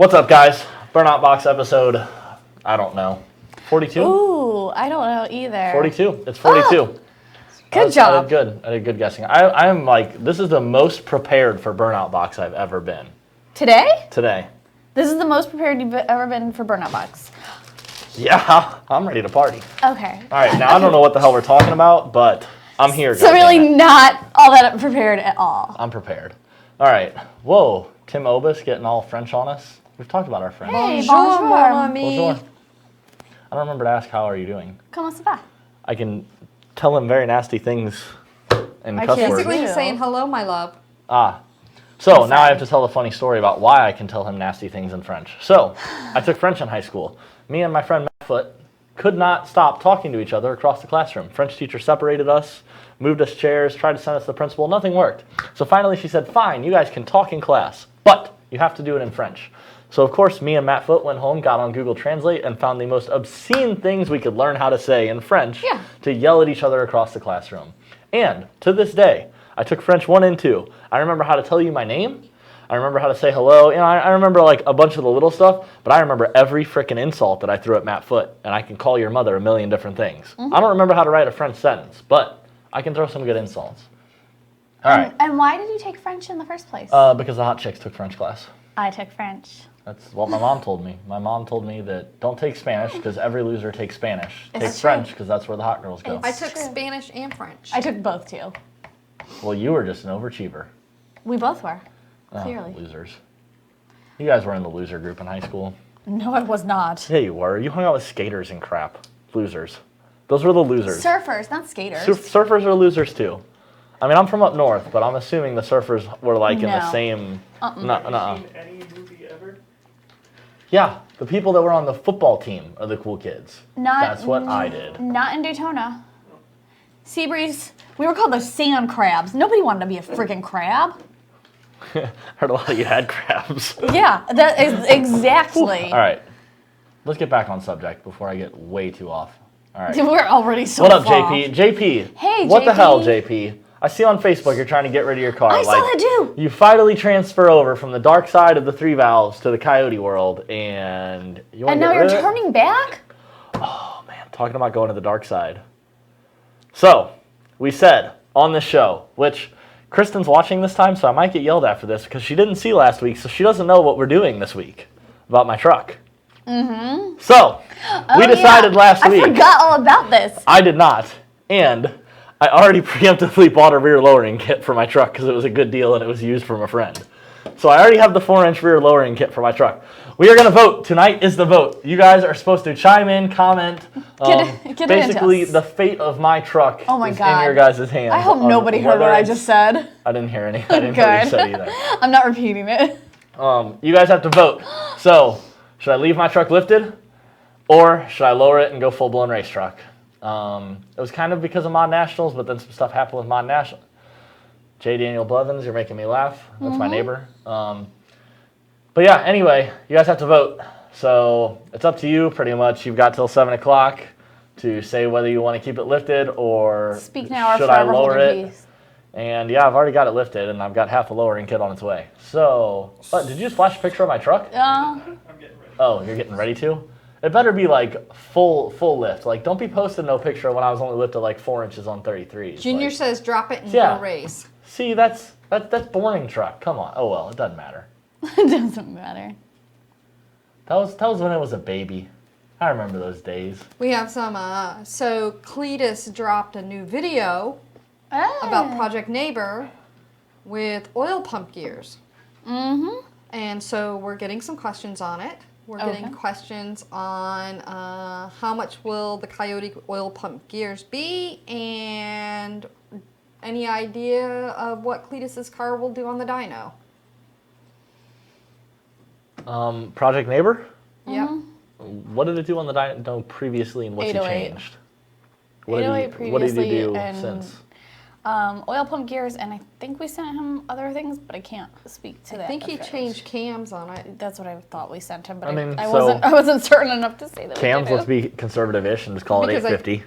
What's up, guys? Burnout Box episode, I don't know, 42? Ooh, I don't know either. 42. It's 42. Oh, good job. I did good guessing. I'm like, this is the most prepared for Burnout Box I've ever been. Today? Today. This is the most prepared you've ever been for Burnout Box. Yeah, I'm ready to party. Okay. All right, now I don't know what the hell we're talking about, but I'm here. So really not all that prepared at all. I'm prepared. All right. Whoa, Tim Obis getting all French on us. We've talked about our French. Hey, bonjour, mon ami. Bonjour. I don't remember to ask, how are you doing? Comment ça va? I can tell him very nasty things in cuss words. Basically, he's saying hello, my love. So now I have to tell a funny story about why I can tell him nasty things in French. So I took French in high school. Me and my friend Matt Foot could not stop talking to each other across the classroom. French teacher separated us, moved us chairs, tried to send us to the principal. Nothing worked. So finally she said, fine, you guys can talk in class, but you have to do it in French. So of course, me and Matt Foot went home, got on Google Translate, and found the most obscene things we could learn how to say in French to yell at each other across the classroom. And to this day, I took French 1 and 2. I remember how to tell you my name. I remember how to say hello. You know, I remember like a bunch of the little stuff, but I remember every freaking insult that I threw at Matt Foot, and I can call your mother a million different things. I don't remember how to write a French sentence, but I can throw some good insults. All right. And why did you take French in the first place? Because the hot chicks took French class. I took French. That's what my mom told me. My mom told me that don't take Spanish because every loser takes Spanish. Take It's French true. because that's where the hot girls go. I took Spanish and French. I took both too. Well, you were just an overachiever. We both were. Oh, Clearly. losers. You guys were in the loser group in high school. No, I was not. Yeah, you were. You hung out with skaters and crap. Losers. Those were the losers. Surfers, not skaters. Surfers are losers too. I mean, I'm from up north, but I'm assuming the surfers were like in the No. same. Have you seen any movie ever? Yeah, the people that were on the football team are the cool kids. That's what I did. Not in Daytona. Seabreeze, we were called the sand crabs. Nobody wanted to be a freaking crab. Heard a lot of you had crabs. Yeah, that is exactly. All right, let's get back on subject before I get way too off. All right. We're already so What up, far. JP? JP. Hey, What the JP. hell, JP? I see on Facebook you're trying to get rid of your car. I saw that too. You finally transfer over from the dark side of the 3 valves to the Coyote world, and you want And to now get you're rid of it? turning back? Oh man, talking about going to the dark side. So we said on this show, which Kristen's watching this time, so I might get yelled at for this because she didn't see last week, so she doesn't know what we're doing this week about my truck. Mm-hmm. So we decided last week. I forgot all about this. I did not, and I already preemptively bought a rear lowering kit for my truck because it was a good deal and it was used from a friend. So I already have the 4-inch rear lowering kit for my truck. We are going to vote. Tonight is the vote. You guys are supposed to chime in, comment. Get basically, into us. the fate of my truck Oh my is God. in your guys' hands. I hope on nobody heard whether what I it's- just said. I didn't hear any. I didn't hear what you said either. I'm not repeating it. You guys have to vote. So, should I leave my truck lifted, or should I lower it and go full-blown race truck? It was kind of because of ModNationals, but then some stuff happened with ModNationals. J. Daniel Blevins, you're making me laugh. That's my neighbor. But yeah, anyway, you guys have to vote. So it's up to you, pretty much. You've got till 7 o'clock to say whether you want to keep it lifted or Speak now or should I forever hold lower your it. peace. And yeah, I've already got it lifted, and I've got half a lowering kit on its way. So, did you just flash a picture of my truck? I'm getting ready. Oh, you're getting ready to? It better be like full lift. Like, don't be posting no picture when I was only lifted like 4 inches on 33s. Junior Like, says drop it and Yeah. go race. see, that's boring truck. Come on. Oh well, it doesn't matter. It doesn't matter. That was when it was a baby. I remember those days. We have some, so Cletus dropped a new video about Project Neighbor with oil pump gears. Mm-hmm. And so we're getting some questions on it. We're getting questions on how much will the Coyote oil pump gears be, and any idea of what Cletus's car will do on the dyno. Project Neighbor? Yep. What did it do on the dyno previously, and what's he 808. changed? What did 808 he do previously, and since? oil pump gears, and I think we sent him other things, but I can't speak to that. I think he effect. changed cams on it. That's what I thought we sent him, but I mean, I so- wasn't certain enough to say that. Cams, we let's be conservative-ish and just call it Because 850.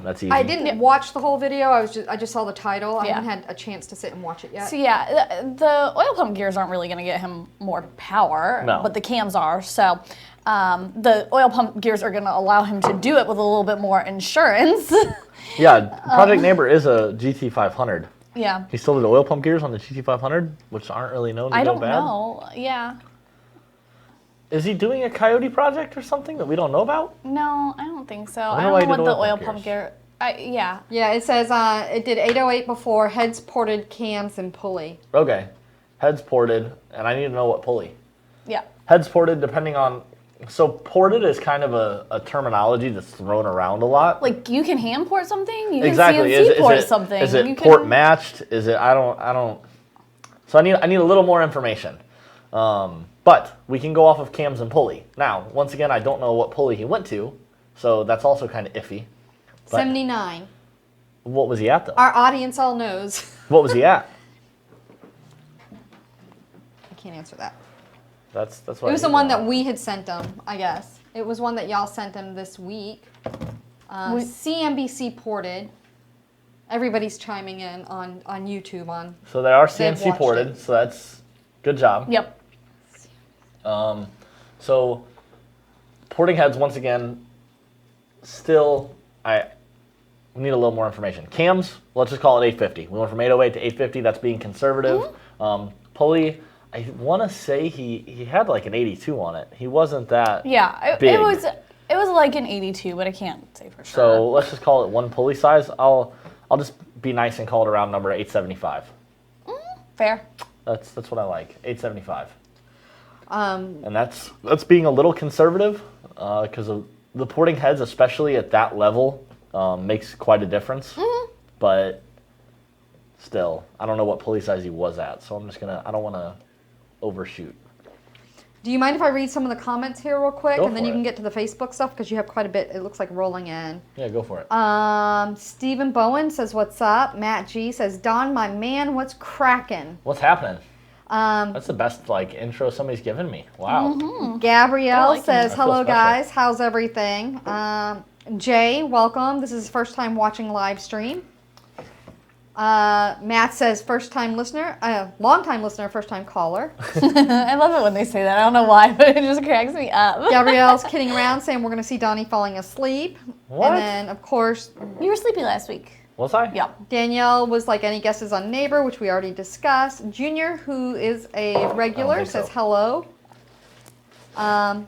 That's easy. I didn't watch the whole video. I just saw the title. I Yeah. haven't had a chance to sit and watch it yet. So yeah, the oil pump gears aren't really going to get him more power, No. but the cams are. So the oil pump gears are going to allow him to do it with a little bit more insurance. Yeah, Project Neighbor is a GT500. Yeah. He still did oil pump gears on the GT500, which aren't really known to I go don't bad. know. Yeah. Is he doing a Coyote project or something that we don't know about? No, I don't think so. wonder I don't why know he what did the oil oil pump pump gear. Yeah. Yeah, it says it did 808 before, heads ported, cams, and pulley. Okay. Heads ported, and I need to know what pulley. Yeah. Heads ported depending on... So ported is kind of a terminology that's thrown around a lot. Like you can hand port something. You Exactly. can CNC port something. Is it You port can- matched? Is it? I don't. So I need a little more information. But we can go off of cams and pulley. Now, once again, I don't know what pulley he went to, so that's also kind of iffy. But 79. what was he at though? Our audience all knows. What was he at? I can't answer that. That's what. It was the one that we had sent them, I guess. It was one that y'all sent them this week. CNBC ported. Everybody's chiming in on YouTube on. So they are They've CNC watched ported. it. So that's good job. Yep. So porting heads once again. Still, we need a little more information. Cams, let's just call it 850. We went from 808 to 850. That's being conservative. Pulley, I want to say he had like an 82 on it. He wasn't that. Yeah. big. It was like an 82, but I can't say for sure. So let's just call it one pulley size. I'll just be nice and call it a round number 875. Fair. That's what I like. 875. Um, And that's being a little conservative because of the porting heads, especially at that level, makes quite a difference. But still, I don't know what pulley size he was at, so I don't want to overshoot. do you mind if I read some of the comments here real quick? Go And then for you it. can get to the Facebook stuff because you have quite a bit, it looks like, rolling in. Yeah, go for it. Stephen Bowen says, what's up? Matt G says, Don, my man, what's cracking? What's happening? That's the best intro somebody's given me. Wow. Gabrielle I like says, I feel hello special. guys, how's everything? Jay, welcome. This is his first time watching live stream. Matt says, first time listener, long time listener, first time caller. I love it when they say that. I don't know why, but it just cracks me up. Gabrielle's kidding around saying we're going to see Donnie falling asleep. What? And then, of course, You were sleepy last week. Was I? Yeah. Danielle was like, any guesses on Neighbor, which we already discussed. Junior, who is a regular, think says so. hello. I'm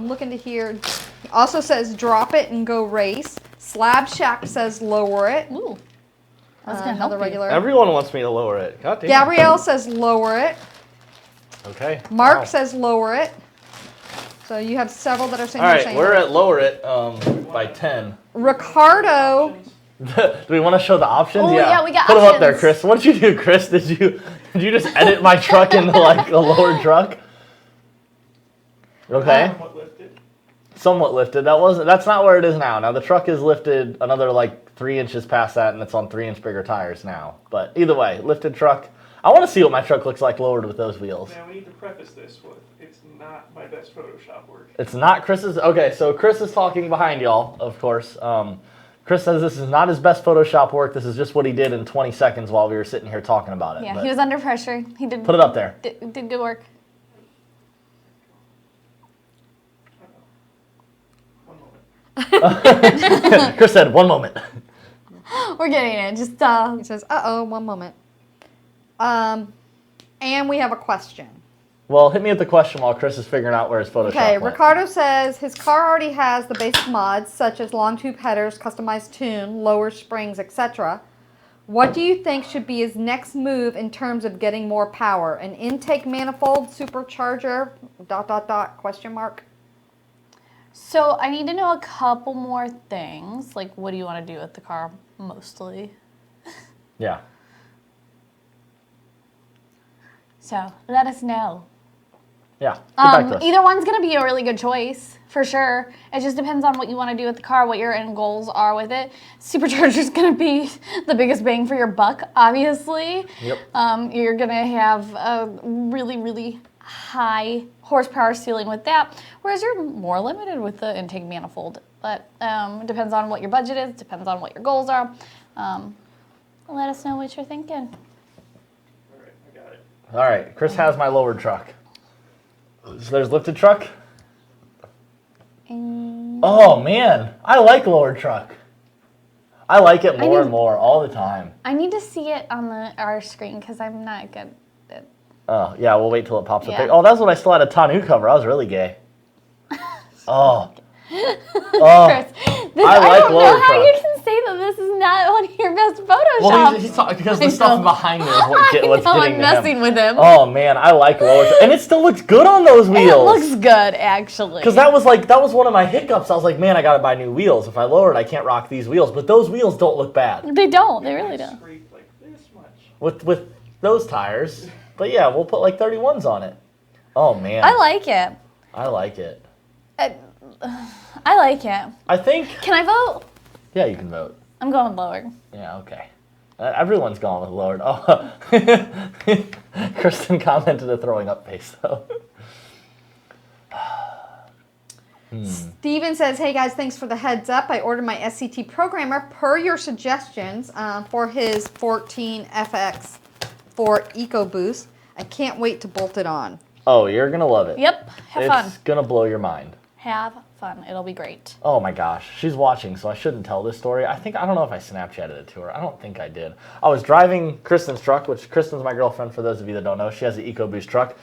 looking to hear. Also says drop it and go race. Slab Shack says lower it. Ooh. That's gonna help Another you. regular. Everyone wants me to lower it. God damn. Gabrielle says lower it. Okay. Mark Wow. says lower it. So you have several that are saying. All they're right, saying we're lower it. at lower it by 10. Ricardo. Do we want to show the options? Oh, yeah, we got Put them up there, options. Chris. What did you do, Chris? Did you just edit my truck into like a lower truck? Okay. Somewhat lifted. Somewhat lifted. That's not where it is now. Now the truck is lifted another like 3 inches past that, and it's on 3-inch bigger tires now. But either way, lifted truck. I want to see what my truck looks like lowered with those wheels. Now we need to preface this with it's not my best Photoshop work. It's not Chris's. Okay, so Chris is talking behind y'all, of course. Chris says this is not his best Photoshop work. This is just what he did in 20 seconds while we were sitting here talking about it. Yeah, But he was under pressure. He did. put it up there. Did good work. One moment. Chris said, 1 moment. We're getting it. Just He says, one moment. And we have a question. Well, hit me with the question while Chris is figuring out where his Photoshop Okay, went. Ricardo says his car already has the basic mods such as long tube headers, customized tune, lower springs, etc. What do you think should be his next move in terms of getting more power? An intake manifold, supercharger, ... question mark? So I need to know a couple more things. Like, what do you want to do with the car mostly? Yeah. So let us know. Yeah. Get back to us. Either one's going to be a really good choice, for sure. It just depends on what you want to do with the car, what your end goals are with it. Supercharger's going to be the biggest bang for your buck, obviously. Yep. You're going to have a really, really high horsepower ceiling with that, whereas you're more limited with the intake manifold. But it depends on what your budget is, depends on what your goals are. Let us know what you're thinking. All right, I got it. All right, Chris has my lowered truck. So there's lifted truck. Oh man, I like lowered truck. I like it more and more all the time. I need to see it on our screen because I'm not good at. Oh yeah, we'll wait till it pops up. Yeah. Oh, that's what I still had a Tanu cover. I was really gay. Oh. Chris, I like don't know lower how truck. you can say that this is not one of your best Photoshops. Well, he's talking because the stuff behind me is what's getting I'm to messing him. with him. Oh man, I like lower truck, and it still looks good on those wheels. It looks good, actually. Because that was one of my hiccups. I was like, man, I gotta buy new wheels. If I lower it, I can't rock these wheels. But those wheels don't look bad They don't. They really don't. Scrape like this much. with those tires. But yeah, we'll put like 31s on it. Oh man, I like it. I like it. I like it. I think. Can I vote? Yeah, you can vote. I'm going lower. Yeah, okay. Everyone's gone with lowered. Oh, Kristen commented a throwing up face though. Steven says, hey guys, thanks for the heads up. I ordered my SCT programmer per your suggestions for his 14FX for EcoBoost. I can't wait to bolt it on. Oh, you're gonna love it. Yep. Have fun. It's gonna blow your mind. Have fun. It'll be great. Oh my gosh, she's watching, so I shouldn't tell this story. I don't know if I Snapchatted it to her. I don't think I did. I was driving Kristen's truck, which Kristen's my girlfriend, for those of you that don't know. She has the EcoBoost truck.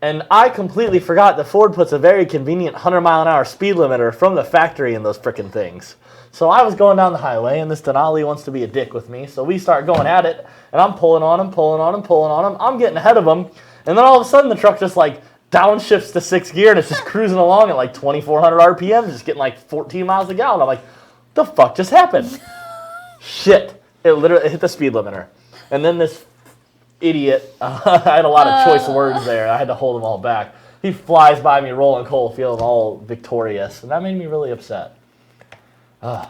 And I completely forgot that Ford puts a very convenient 100-mile-an-hour speed limiter from the factory in those frickin' things. So I was going down the highway, and this Denali wants to be a dick with me, so we start going at it, and I'm pulling on him. I'm getting ahead of him, and then all of a sudden the truck just like downshifts to 6th gear, and it's just cruising along at like 2,400 RPM, just getting like 14 miles a gallon. I'm like, the fuck just happened? Shit. It literally hit the speed limiter. And then this idiot, I had a lot of choice words there. I had to hold them all back. He flies by me rolling coal, feeling all victorious, and that made me really upset. I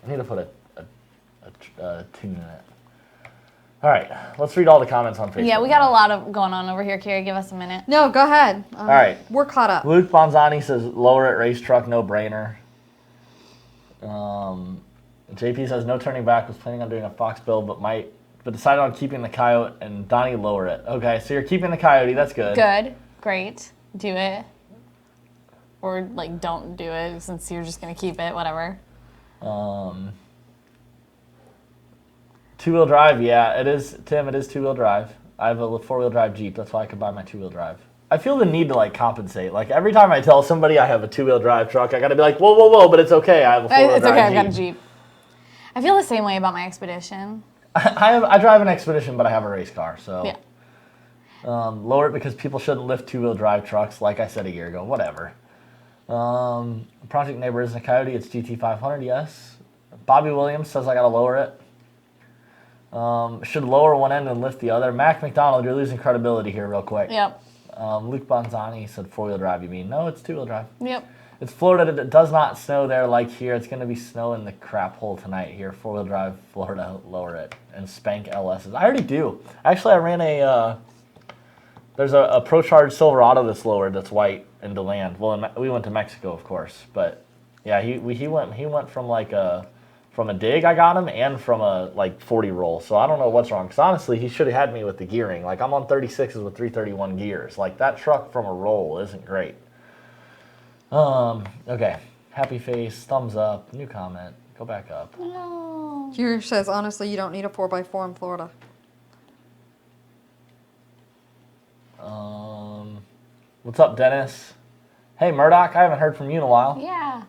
need to put a tune in it. All right, let's read all the comments on Facebook. Yeah, we got a lot of going on over here, Carrie. Give us a minute. No, go ahead. All right. We're caught up. Luke Bonzani says, lower it, race truck, no brainer. JP says, no turning back, was planning on doing a Fox build, but decided on keeping the Coyote, and Donnie, lower it. Okay, so you're keeping the Coyote, that's good. Good. Great. Do it. Or, like, don't do it since you're just going to keep it, whatever. Two-wheel drive, yeah, it is, Tim, it is two-wheel drive. I have a four-wheel drive Jeep, that's why I could buy my two-wheel drive. I feel the need to, like, compensate. Like, every time I tell somebody I have a two-wheel drive truck, I gotta be like, whoa, but it's okay, I have a four-wheel drive Jeep. It's okay, I've got a Jeep. I feel the same way about my Expedition. I drive an Expedition, but I have a race car, so. Yeah. Lower it because people shouldn't lift two-wheel drive trucks, like I said a year ago, whatever. Project Neighbor isn't a Coyote, it's GT500, yes. Bobby Williams says I gotta lower it. Should lower one end and lift the other. Mac McDonald, you're losing credibility here real quick. Yep. Luke Bonzani said four-wheel drive, you mean? No, it's two-wheel drive. Yep. It's Florida. It does not snow there like here. It's going to be snow in the crap hole tonight here. Four-wheel drive, Florida, lower it. And spank LSs. I already do. Actually, I ran there's a ProCharge Silverado that's lowered that's white in DeLand. Well, we went to Mexico, of course. But, yeah, he went from from a dig I got him and from a 40 roll. So I don't know what's wrong. Because honestly, he should have had me with the gearing. Like, I'm on 36s with 331 gears. Like, that truck from a roll isn't great. Okay. Happy face, thumbs up, new comment. Go back up. No. Here says, honestly, you don't need a 4x4 in Florida. What's up, Dennis? Hey, Murdoch, I haven't heard from you in a while. Yeah.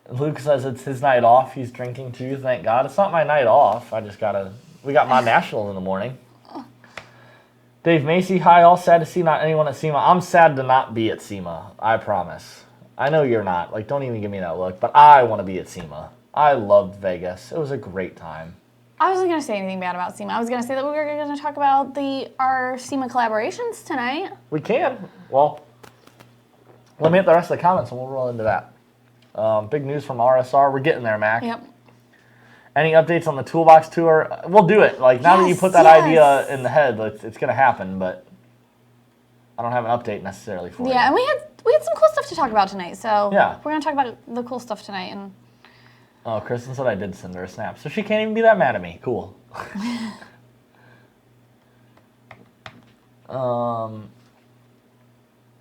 Luke says it's his night off. He's drinking too, thank God. It's not my night off. We got ModNationals in the morning. Dave Macy, hi, all sad to see not anyone at SEMA. I'm sad to not be at SEMA, I promise. I know you're not. Like, don't even give me that look, but I want to be at SEMA. I loved Vegas. It was a great time. I wasn't going to say anything bad about SEMA. I was going to say that we were going to talk about our SEMA collaborations tonight. We can. Well, let me hit the rest of the comments and we'll roll into that. Big news from RSR. We're getting there, Mac. Yep. Any updates on the Toolbox tour? We'll do it. Like, now that you put that idea in the head, it's going to happen, but I don't have an update necessarily for you. Yeah, and we had some cool stuff to talk about tonight. So Yeah. we're gonna talk about the cool stuff tonight. And Oh, Kristen said I did send her a snap, so she can't even be that mad at me. Cool.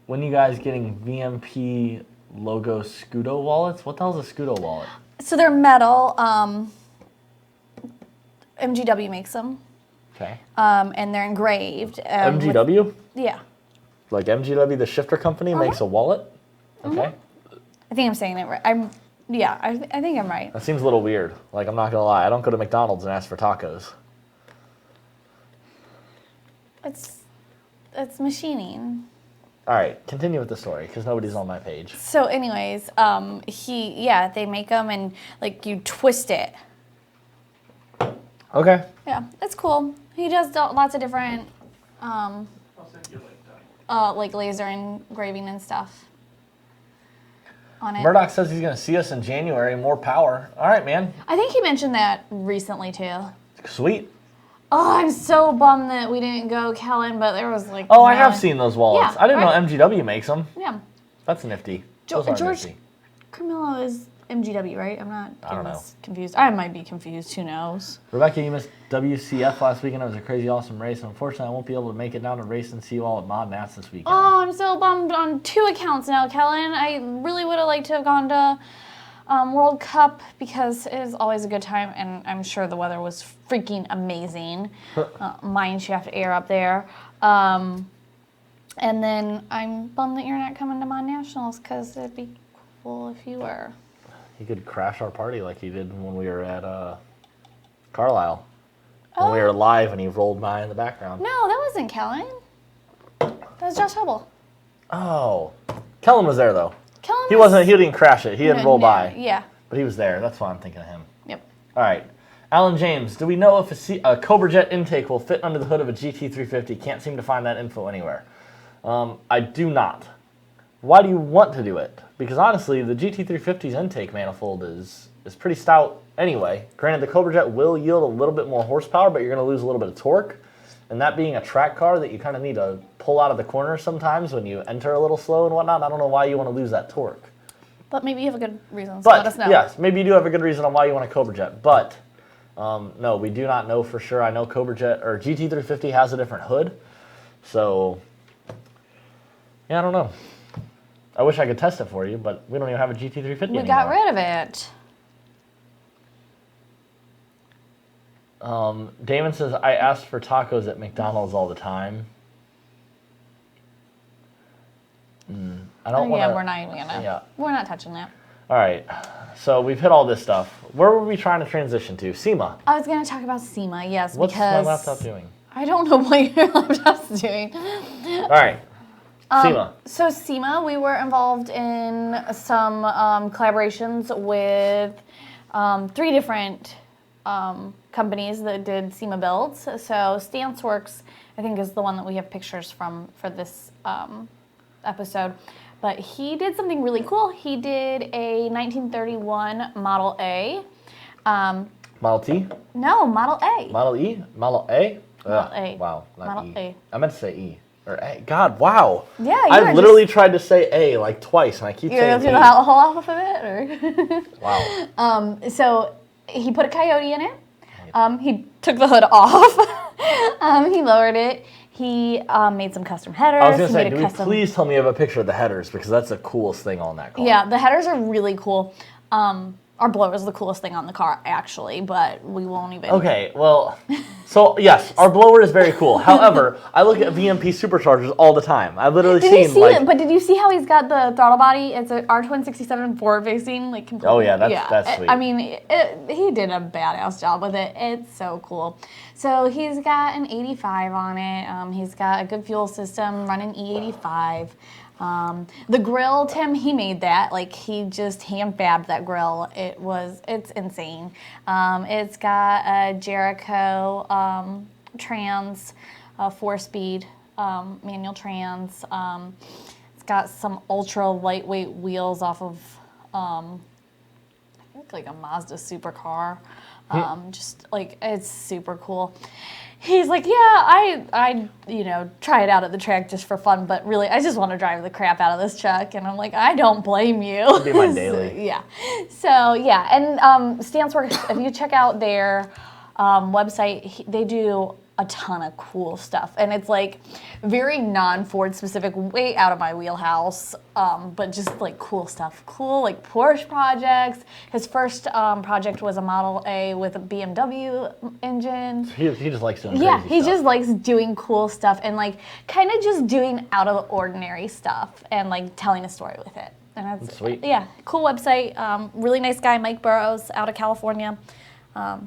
When you guys getting VMP logo Scudo wallets? What the hell's a Scudo wallet? so they're metal. MGW makes them, Okay. and they're engraved. MGW? Yeah, Like MGW, the shifter company, makes a wallet? Okay. I think I'm saying it right. I think I'm right. That seems a little weird. Like, I'm not going to lie. I don't go to McDonald's and ask for tacos. It's machining. All right, continue with the story, because nobody's on my page. So, anyways, they make them and like you twist it. Okay. Yeah, it's cool. He does lots of different, I'll send you a link, Donnie. like laser engraving and stuff on it. Murdoch says he's going to see us in January. More power. All right, man. I think he mentioned that recently too. Sweet. Oh, I'm so bummed that we didn't go, Kellen, but there was like. Oh, I have seen those wallets. Yeah, I didn't right. know MGW makes them. Yeah. That's nifty. George Those are nifty. Carmelo is MGW, right? I don't know. Confused. I might be confused. Who knows? Rebecca, you missed WCF last weekend. It was a crazy, awesome race. Unfortunately, I won't be able to make it down to race and see you all at ModNationals this weekend. Oh, I'm so bummed on 2 accounts now, Kellen. I really would have liked to have gone to World Cup because it is always a good time, and I'm sure the weather was freaking amazing. Mine shaft air up there. And then I'm bummed that you're not coming to ModNationals because it'd be cool if you were. He could crash our party like he did when we were at Carlisle. When we were live and he rolled by in the background. No, that wasn't Kellen. That was Josh Hubble. Oh. Kellen was there, though. Kellen He was- didn't crash it. He didn't roll by. Yeah. But he was there. That's why I'm thinking of him. Yep. All right. Alan James, do we know if a Cobra Jet intake will fit under the hood of a GT350? Can't seem to find that info anywhere. I do not. Why do you want to do it? Because honestly, the GT350's intake manifold is pretty stout anyway. Granted, the Cobra Jet will yield a little bit more horsepower, but you're going to lose a little bit of torque. And that being a track car that you kind of need to pull out of the corner sometimes when you enter a little slow and whatnot, I don't know why you want to lose that torque. But maybe you have a good reason, so let us know. Yes, maybe you do have a good reason on why you want a Cobra Jet. But no, we do not know for sure. I know Cobra Jet or GT350 has a different hood. So, yeah, I don't know. I wish I could test it for you, but we don't even have a GT350 anymore. We got rid of it. Damon says, I asked for tacos at McDonald's all the time. I don't want to... Yeah, we're not even gonna. Yeah. We're not touching that. All right. So we've hit all this stuff. Where were we trying to transition to? SEMA. I was gonna talk about SEMA, yes, What's because... my laptop doing? I don't know what your laptop's doing. All right. SEMA. So SEMA, we were involved in some collaborations with 3 different companies that did SEMA builds. So StanceWorks, I think, is the one that we have pictures from for this episode. But he did something really cool. He did a 1931 Model A. Model T? No, Model A. Model E? Model A? Model A. Wow, not Model E. A. I meant to say E. Or A. God, wow. Yeah, you I are literally tried to say A like twice, and I keep You're going saying to do E. the whole alphabet? Or? Wow. So he put a Coyote in it. He took the hood off. He lowered it. He made some custom headers. I was going to He say, made do a we custom... please tell me you have a picture of the headers, because that's the coolest thing on that car. Yeah, the headers are really cool. Our blower is the coolest thing on the car, actually, but we won't even... Okay, well, so yes, our blower is very cool. However, I look at VMP superchargers all the time. I've literally Did seen you see like... it? But did you see how he's got the throttle body? It's a R twin67 forward facing, like completely. Oh yeah, that's sweet. I mean, he did a badass job with it. It's so cool. So he's got an 85 on it. He's got a good fuel system, running E85. The grill, Tim, he made that. Like, he just hand fabbed that grill. It's insane. It's got a Jericho trans, 4-speed manual trans. It's got some ultra lightweight wheels off of like a Mazda supercar. Just like, it's super cool. He's like, yeah, I try it out at the track just for fun, but really, I just want to drive the crap out of this truck. And I'm like, I don't blame you. It'd be my daily. Yeah. So, yeah. And Stance Works, if you check out their website, they do a ton of cool stuff. And it's like very non-Ford specific, way out of my wheelhouse, but just like cool stuff. Cool, like Porsche projects. His first project was a Model A with a BMW engine. He just likes doing Yeah, crazy he stuff. just likes doing cool stuff and like kind of just doing out of the ordinary stuff and like telling a story with it. And that's sweet. Yeah, cool website. Really nice guy, Mike Burrows, out of California. Yeah,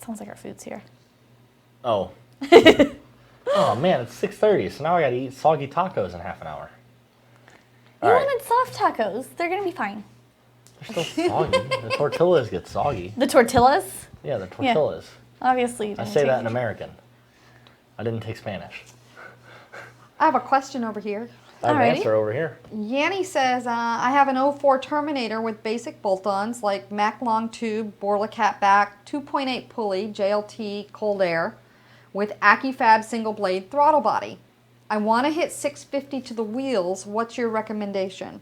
sounds like our food's here. Oh. Oh man, it's 6:30, so now I gotta eat soggy tacos in half an hour. You All right. wanted soft tacos. They're gonna be fine. They're still soggy. The tortillas get soggy. The tortillas? Yeah, the tortillas. Obviously. You I didn't say take that in it. American. I didn't take Spanish. I have a question over here. I have an Alrighty. answer over here. Yanni says, I have an 04 Terminator with basic bolt-ons like Mac long tube, Borla cat back, 2.8 pulley, JLT cold air, with AccuFab single blade throttle body. I want to hit 650 to the wheels. What's your recommendation?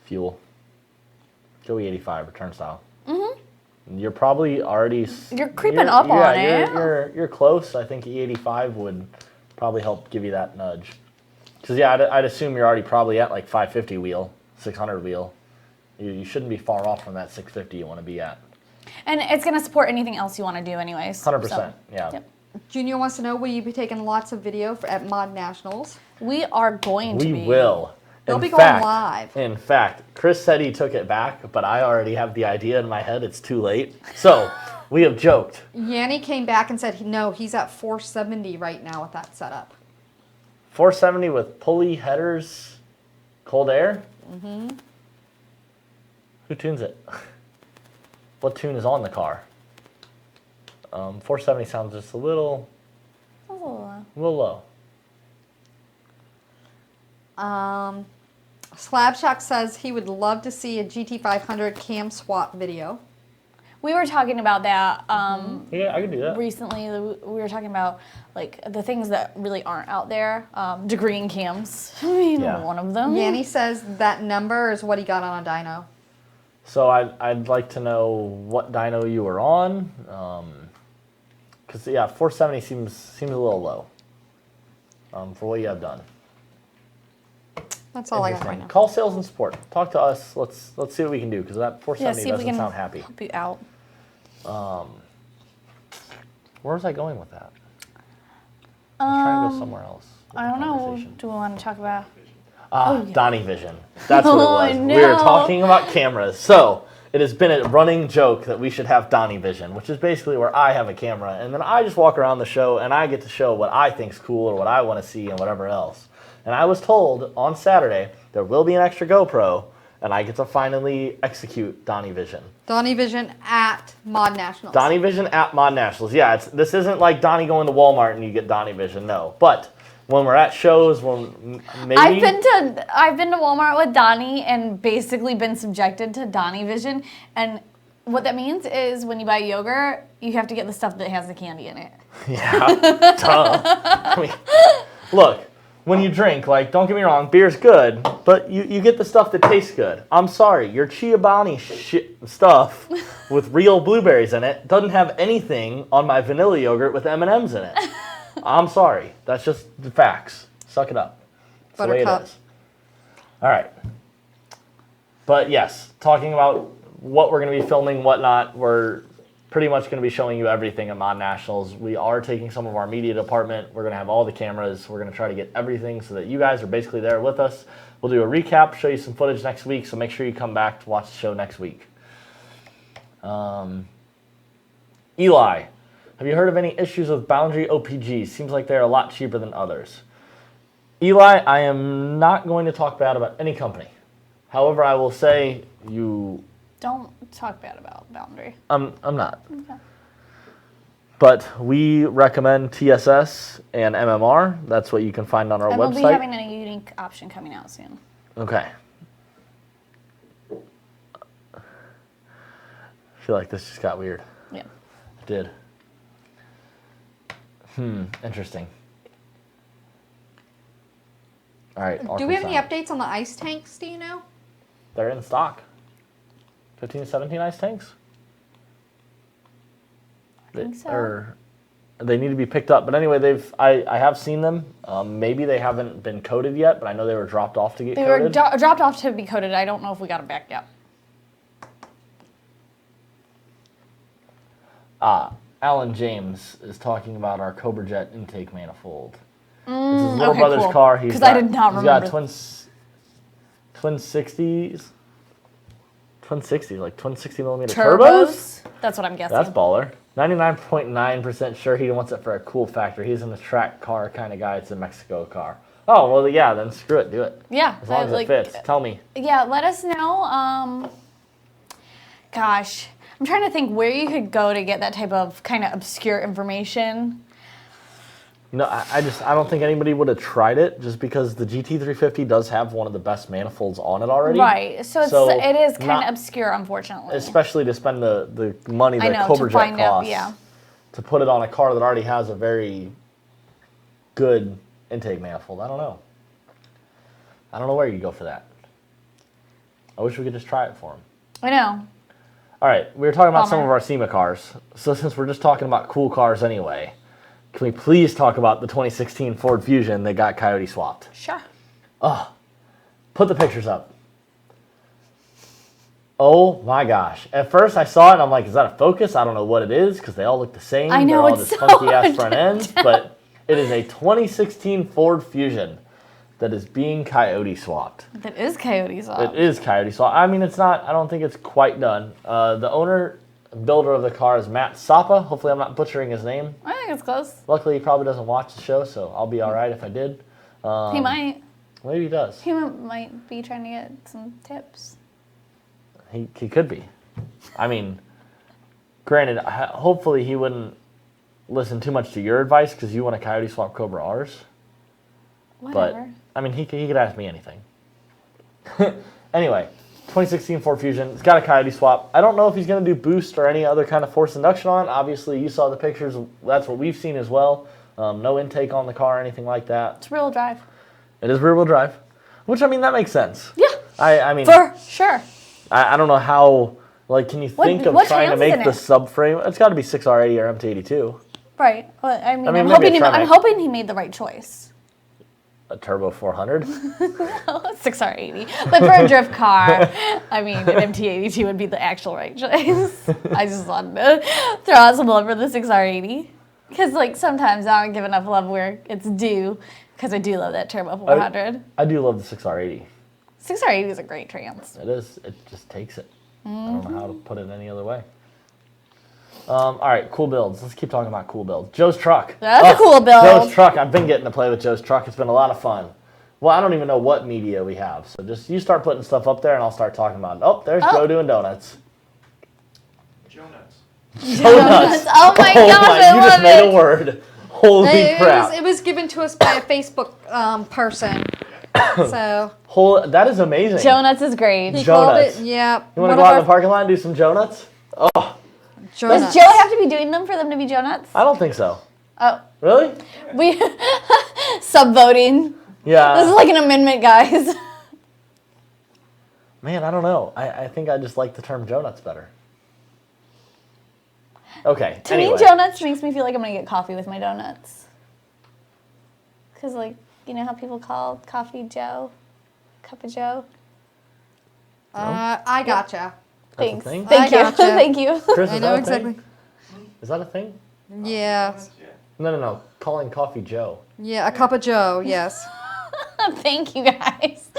Fuel. Go E85 return style. You're probably already. You're creeping up on it. You're close. I think E85 would probably help give you that nudge. Because yeah, I'd assume you're already probably at like 550 wheel, 600 wheel. You shouldn't be far off from that 650 you want to be at. And it's going to support anything else you want to do anyways. 100%. So, Yeah. yep. Junior wants to know, will you be taking lots of video at ModNationals? We are going to We be. will. They'll In be going fact- live. In fact, Chris said he took it back, but I already have the idea in my head. It's too late. So we have joked. Yanni came back and said, no, he's at 470 right now with that setup. 470 with pulley headers, cold air. Who tunes it? What tune is on the car? 470 sounds just a little low. Slabshock says he would love to see a GT500 cam swap video. We were talking about that Yeah, I can do that. recently. We were talking about like the things that really aren't out there. Degreeing cams. I mean, Yeah. one of them. Yanni says that number is what he got on a dyno. So I'd like to know what dyno you were on, because yeah, 470 seems a little low for what you have done. That's all I got right Interesting. now. Call sales and support. Talk to us. Let's see what we can do, because that 470 see if we doesn't can sound happy. help you out. Where was I going with that? I was trying to go somewhere else. with I the don't know. conversation. Do we want to talk about? Donny Vision. That's what it was. Oh, We were no. talking about cameras. So it has been a running joke that we should have Donny Vision, which is basically where I have a camera and then I just walk around the show and I get to show what I think's cool or what I want to see and whatever else. And I was told on Saturday there will be an extra GoPro and I get to finally execute Donny Vision. Donny Vision at ModNationals. Donny Vision at ModNationals. Yeah, this isn't like Donny going to Walmart and you get Donny Vision. No, but when we're at shows, when maybe I've been to Walmart with Donnie and basically been subjected to Donnie Vision. And what that means is when you buy yogurt, you have to get the stuff that has the candy in it. Yeah, duh. I mean, look, when you drink, like, don't get me wrong, beer's good, but you get the stuff that tastes good. I'm sorry, your Chobani stuff with real blueberries in it doesn't have anything on my vanilla yogurt with M&Ms in it. I'm sorry, that's just the facts. Suck it up. It's the way it Buttercup. is. All right. But yes, talking about what we're going to be filming, whatnot, we're pretty much going to be showing you everything at ModNationals. We are taking some of our media department. We're going to have all the cameras. We're going to try to get everything so that you guys are basically there with us. We'll do a recap, show you some footage next week, so make sure you come back to watch the show next week. Eli, have you heard of any issues with Boundary OPGs? Seems like they're a lot cheaper than others. Eli, I am not going to talk bad about any company. However, I will say Don't talk bad about Boundary. I'm not. Okay. But we recommend TSS and MMR. That's what you can find on our And website. we'll be having a unique option coming out soon. Okay. feel like this just got weird. Yeah. It did. Interesting. All right. Do we have any updates on the ice tanks, do you know? They're in stock. 15 to 17 ice tanks? I think so. Or they need to be picked up. But anyway, I have seen them. Maybe they haven't been coated yet, but I know they were dropped off to get They coated. were dropped off to be coated. I don't know if we got them back yet. Alan James is talking about our Cobra Jet intake manifold. It's his little okay, brother's cool. car. 'Cause I did not He's remember. got twin 60s. Twin 60s, like twin 60 millimeter turbos? That's what I'm guessing. That's baller. 99.9% sure he wants it for a cool factor. He's in the track car kind of guy. It's a Mexico car. Oh, well, yeah, then screw it. Do it. Yeah. As long as it fits. Tell me. Yeah, let us know. Gosh, I'm trying to think where you could go to get that type of kind of obscure information. You know, I don't think anybody would have tried it just because the GT350 does have one of the best manifolds on it already. Right. So it is kind of obscure, unfortunately. Especially to spend the money that Cobra Jet costs to put it on a car that already has a very good intake manifold. I don't know. I don't know where you go for that. I wish we could just try it for him. I know. All right, we were talking about some Bummer. of our SEMA cars. So since we're just talking about cool cars anyway, can we please talk about the 2016 Ford Fusion that got Coyote swapped? Sure. Put the pictures up. Oh my gosh. At first I saw it and I'm like, is that a Focus? I don't know what it is because they all look the same. I know, They're all it's just so funky ass hard front to ends. But it is a 2016 Ford Fusion that is being Coyote swapped. That is Coyote's It is Coyote swapped. I mean, it's not, I don't think it's quite done. The owner, builder of the car is Matt Sapa. Hopefully I'm not butchering his name. I think it's close. Luckily he probably doesn't watch the show, so I'll be all right if I did. He might. Maybe he does. He might be trying to get some tips. He could be. I mean, granted, hopefully he wouldn't listen too much to your advice because you want a Coyote swap Cobra R's. Whatever. But, I mean, he could ask me anything. Anyway, 2016 Ford Fusion. It's got a Coyote swap. I don't know if he's going to do boost or any other kind of forced induction on it. Obviously, you saw the pictures. That's what we've seen as well. No intake on the car or anything like that. It's rear-wheel drive. It is rear-wheel drive, which, I mean, that makes sense. Yeah. I mean, for sure. I don't know how, like, can you think of what trying to trans make is in the it? subframe? It's got to be 6R80 or MT82. Right. Well, I mean, I'm maybe a I'm Tremec. hoping he made the right choice. A Turbo 400. 6R80. But for a drift car, I mean, an MT82 would be the actual right choice. I just wanted to throw out some love for the 6R80. Because, like, sometimes I don't give enough love where it's due. Because I do love that Turbo 400. I do love the 6R80. 6R80 is a great trans. It is. It just takes it. I don't know how to put it any other way. All right, cool builds. Let's keep talking about cool builds. Joe's truck. That's a cool build. Joe's truck. I've been getting to play with Joe's truck. It's been a lot of fun. Well, I don't even know what media we have. So just you start putting stuff up there and I'll start talking about it. Oh, there's Joe doing donuts. Jonuts. Donuts. Oh my gosh, you just made a word. Holy crap. It was given to us by a Facebook person. So That is amazing. Jonuts is great. he called Jonuts. it, yeah. You want to go out in the parking lot and do some Jonuts? Oh, Does Joe have to be doing them for them to be Jonuts? I don't think so. Oh, Really? we sub-voting. Yeah. This is like an amendment, guys. Man, I don't know. I think I just like the term Jonuts better. Okay, To anyway. me, Jonuts makes me feel like I'm gonna get coffee with my donuts. Cause like, you know how people call coffee Joe? Cup of Joe? I gotcha. That's a Thanks. thing? Thank you. I gotcha. Thank you. Chris, I is know that a thing? exactly. Is that a thing? Yeah. No. Calling coffee Joe. Yeah, a cup of Joe, yes. Thank you, guys.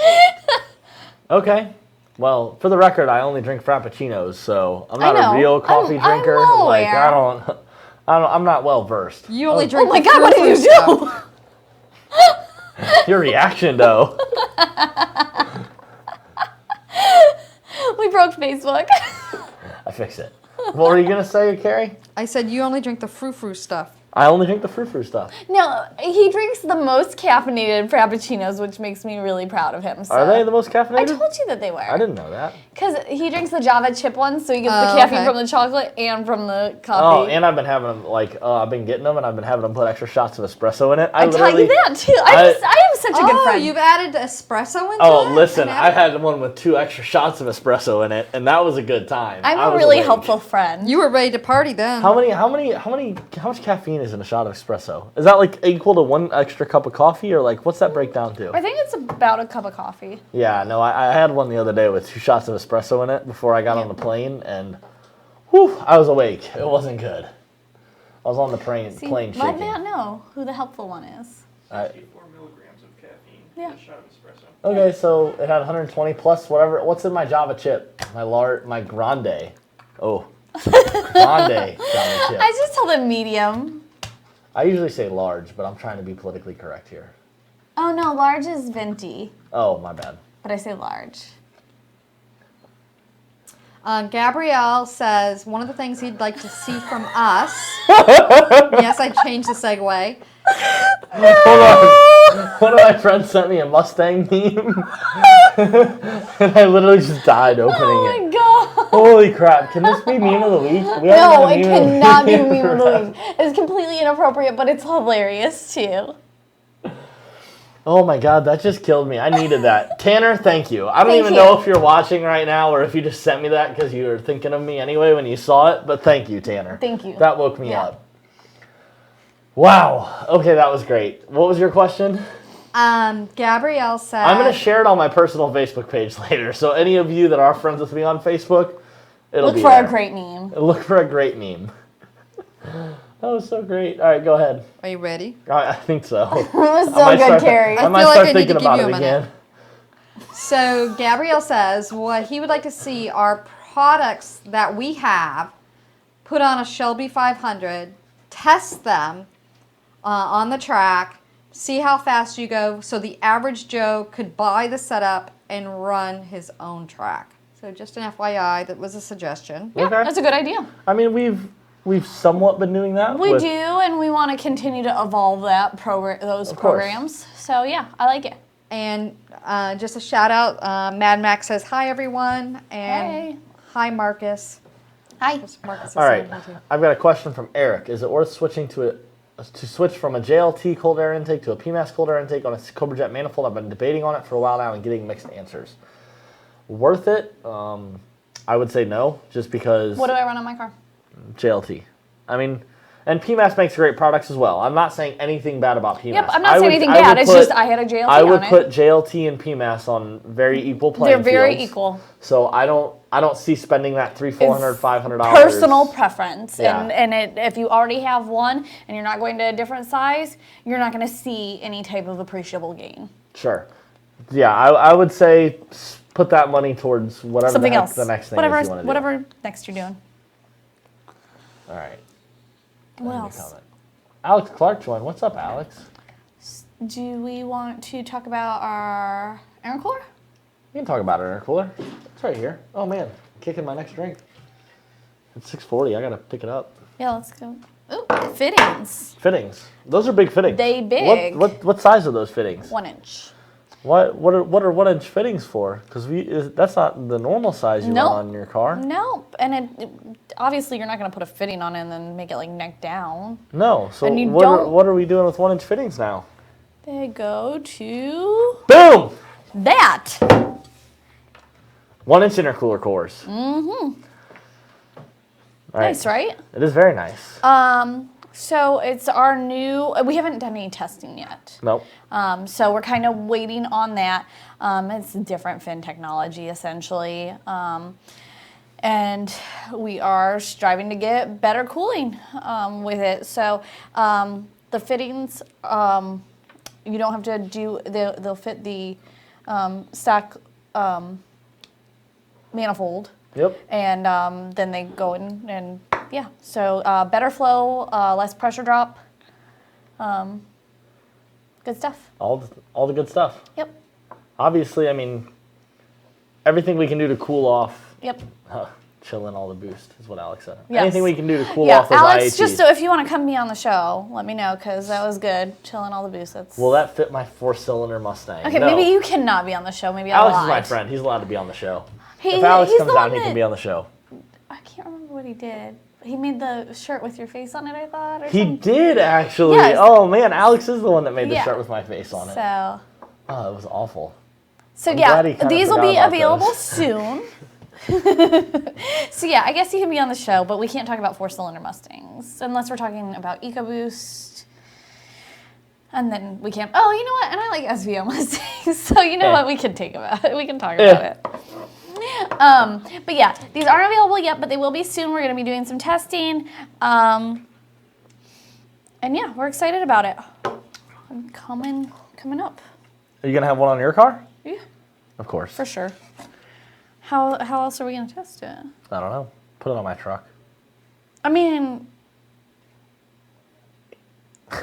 Okay. Well, for the record, I only drink Frappuccinos, so I'm I not know. a real coffee I'm drinker. well Like aware. I'm not well versed. You only Oh drink my the god, what did you frou-frou stuff. do? Your reaction, though. We broke Facebook. I fixed it. What were you gonna say, Carrie? I said you only drink the frou-frou stuff. I only drink the frou-frou stuff. No, he drinks the most caffeinated frappuccinos, which makes me really proud of him. So. Are they the most caffeinated? I told you that they were. I didn't know that. Because he drinks the Java chip ones, so he gets the caffeine from the chocolate and from the coffee. Oh, and I've been having them, I've been getting them, and I've been having them put extra shots of espresso in it. I taught you that, too. I am such a good friend. You've added espresso into it? Oh, listen, I had one with 2 extra shots of espresso in it, and that was a good time. I'm a really helpful friend. You were ready to party then. How much caffeine is in a shot of espresso? Is that like equal to 1 extra cup of coffee, or like what's that break down to? I think it's about a cup of coffee. Yeah, no, I had one the other day with 2 shots of espresso in it before I got on the plane, and whew, I was awake. It wasn't good. I was on the plane shaking. Let Matt know who the helpful one is. 54 milligrams of caffeine in a shot of espresso. Okay, so it had 120 plus whatever. What's in my Java chip? My grande. Oh, grande Java chip. I just told him medium. I usually say large, but I'm trying to be politically correct here. Oh no, large is venti, Oh, my bad. but I say large. Gabrielle says one of the things he'd like to see from us. Yes, I changed the segue. Hold on. One of my friends sent me a Mustang meme, and I literally just died opening Oh it. my god! Holy crap! Can this be meme of the week? We haven't No, done a it meme of the cannot be week a meme of the forever. week. It's completely inappropriate, but it's hilarious too. Oh my god, that just killed me. I needed that. Tanner, thank you. I don't Thank even you. know if you're watching right now or if you just sent me that because you were thinking of me anyway when you saw it, but thank you, Tanner. Thank you. That woke me Yeah. up. Wow. Okay, that was great. What was your question? Gabrielle said. I'm going to share it on my personal Facebook page later, so any of you that are friends with me on Facebook, it'll Look be for there. a great meme. Look for a great meme. That was so great. All right, go ahead. Are you ready? I think so. It was so good, Carrie. I might feel like start I need to thinking give about you it a minute. again. So Gabrielle says what he would like to see are products that we have put on a Shelby 500, test them on the track, see how fast you go, so the average Joe could buy the setup and run his own track. So just an FYI, that was a suggestion. Yeah, Okay. that's a good idea. I mean, we've somewhat been doing that. We with- do, and we want to continue to evolve those Of course. programs. So yeah, I like it. And just a shout out, Mad Max says hi everyone, and Hey. hi Marcus. Hi. Marcus is All right, saying hi too. I've got a question from Eric. Is it worth switching to switch from a JLT cold air intake to a PMAS cold air intake on a Cobra Jet manifold? I've been debating on it for a while now and getting mixed answers. Worth it? I would say no, just because What do I run on my car? JLT. I mean, and PMAS makes great products as well. I'm not saying anything bad about PMAS. Yep, I'm not saying anything bad. It's just I had a JLT I would on it. put JLT and PMAS on very equal playing They're very fields. equal. So I don't see spending that $300, $400, $500. Personal preference. Yeah. And if you already have one and you're not going to a different size, you're not going to see any type of appreciable gain. Sure. Yeah, I would say put that money towards whatever Something the, heck else. the next thing whatever, is you want to do. whatever next you're doing. All right. What Any else? comment? Alex Clark joined. What's up, Alex? Do we want to talk about our air cooler? We can talk about it in our cooler. It's right here. Oh man, kicking my next drink. It's 6:40. I gotta pick it up. Yeah, let's go. Ooh, fittings. Fittings. Those are big fittings. They big. What size are those fittings? 1 inch. What are 1 inch fittings for? Because that's not the normal size you Nope. want on your car. Nope. And it obviously you're not going to put a fitting on it and then make it like neck down. No. So And you what are we doing with 1 inch fittings now? They go to Boom! that. 1 inch intercooler cores. Mm-hmm. Nice, right? It is very nice. So it's our new, we haven't done any testing yet. Nope. So we're kind of waiting on that. It's different fin technology essentially. And we are striving to get better cooling with it. So the fittings, you don't have to do, they'll fit the stock manifold. Yep. And then they go in and yeah, so better flow, less pressure drop, good stuff. All the good stuff. Yep, Obviously, I mean, everything we can do to cool off. yep. chill in all the boost is what Alex said. Yes. Anything we can do to cool Yeah, off those Alex, IATs. just so if you want to come be on the show, let me know, because that was good. Chilling all the boost. That's... Will that fit my 4-cylinder Mustang? Okay, No. maybe you cannot be on the show. Maybe Alex I is my lied. friend. He's allowed to be on the show. He- If Alex he's comes the down, one he can that- be on the show. I can't remember what he did. He made the shirt with your face on it, I thought, or He something. did, actually. Yes. Oh, man, Alex is the one that made the Yeah. shirt with my face on it. So, Oh, it was awful. so I'm yeah, glad he kinda these will forgot be about available those. soon. So yeah, I guess you can be on the show, but we can't talk about 4-cylinder Mustangs unless we're talking about EcoBoost. And then we can't. Oh, you know what? And I like SVO Mustangs, so you know what? We can talk about it. But yeah, these aren't available yet, but they will be soon. We're going to be doing some testing. And yeah, we're excited about it. Coming up. Are you going to have one on your car? Yeah, Of course. for sure. How else are we going to test it? I don't know. Put it on my truck. I mean,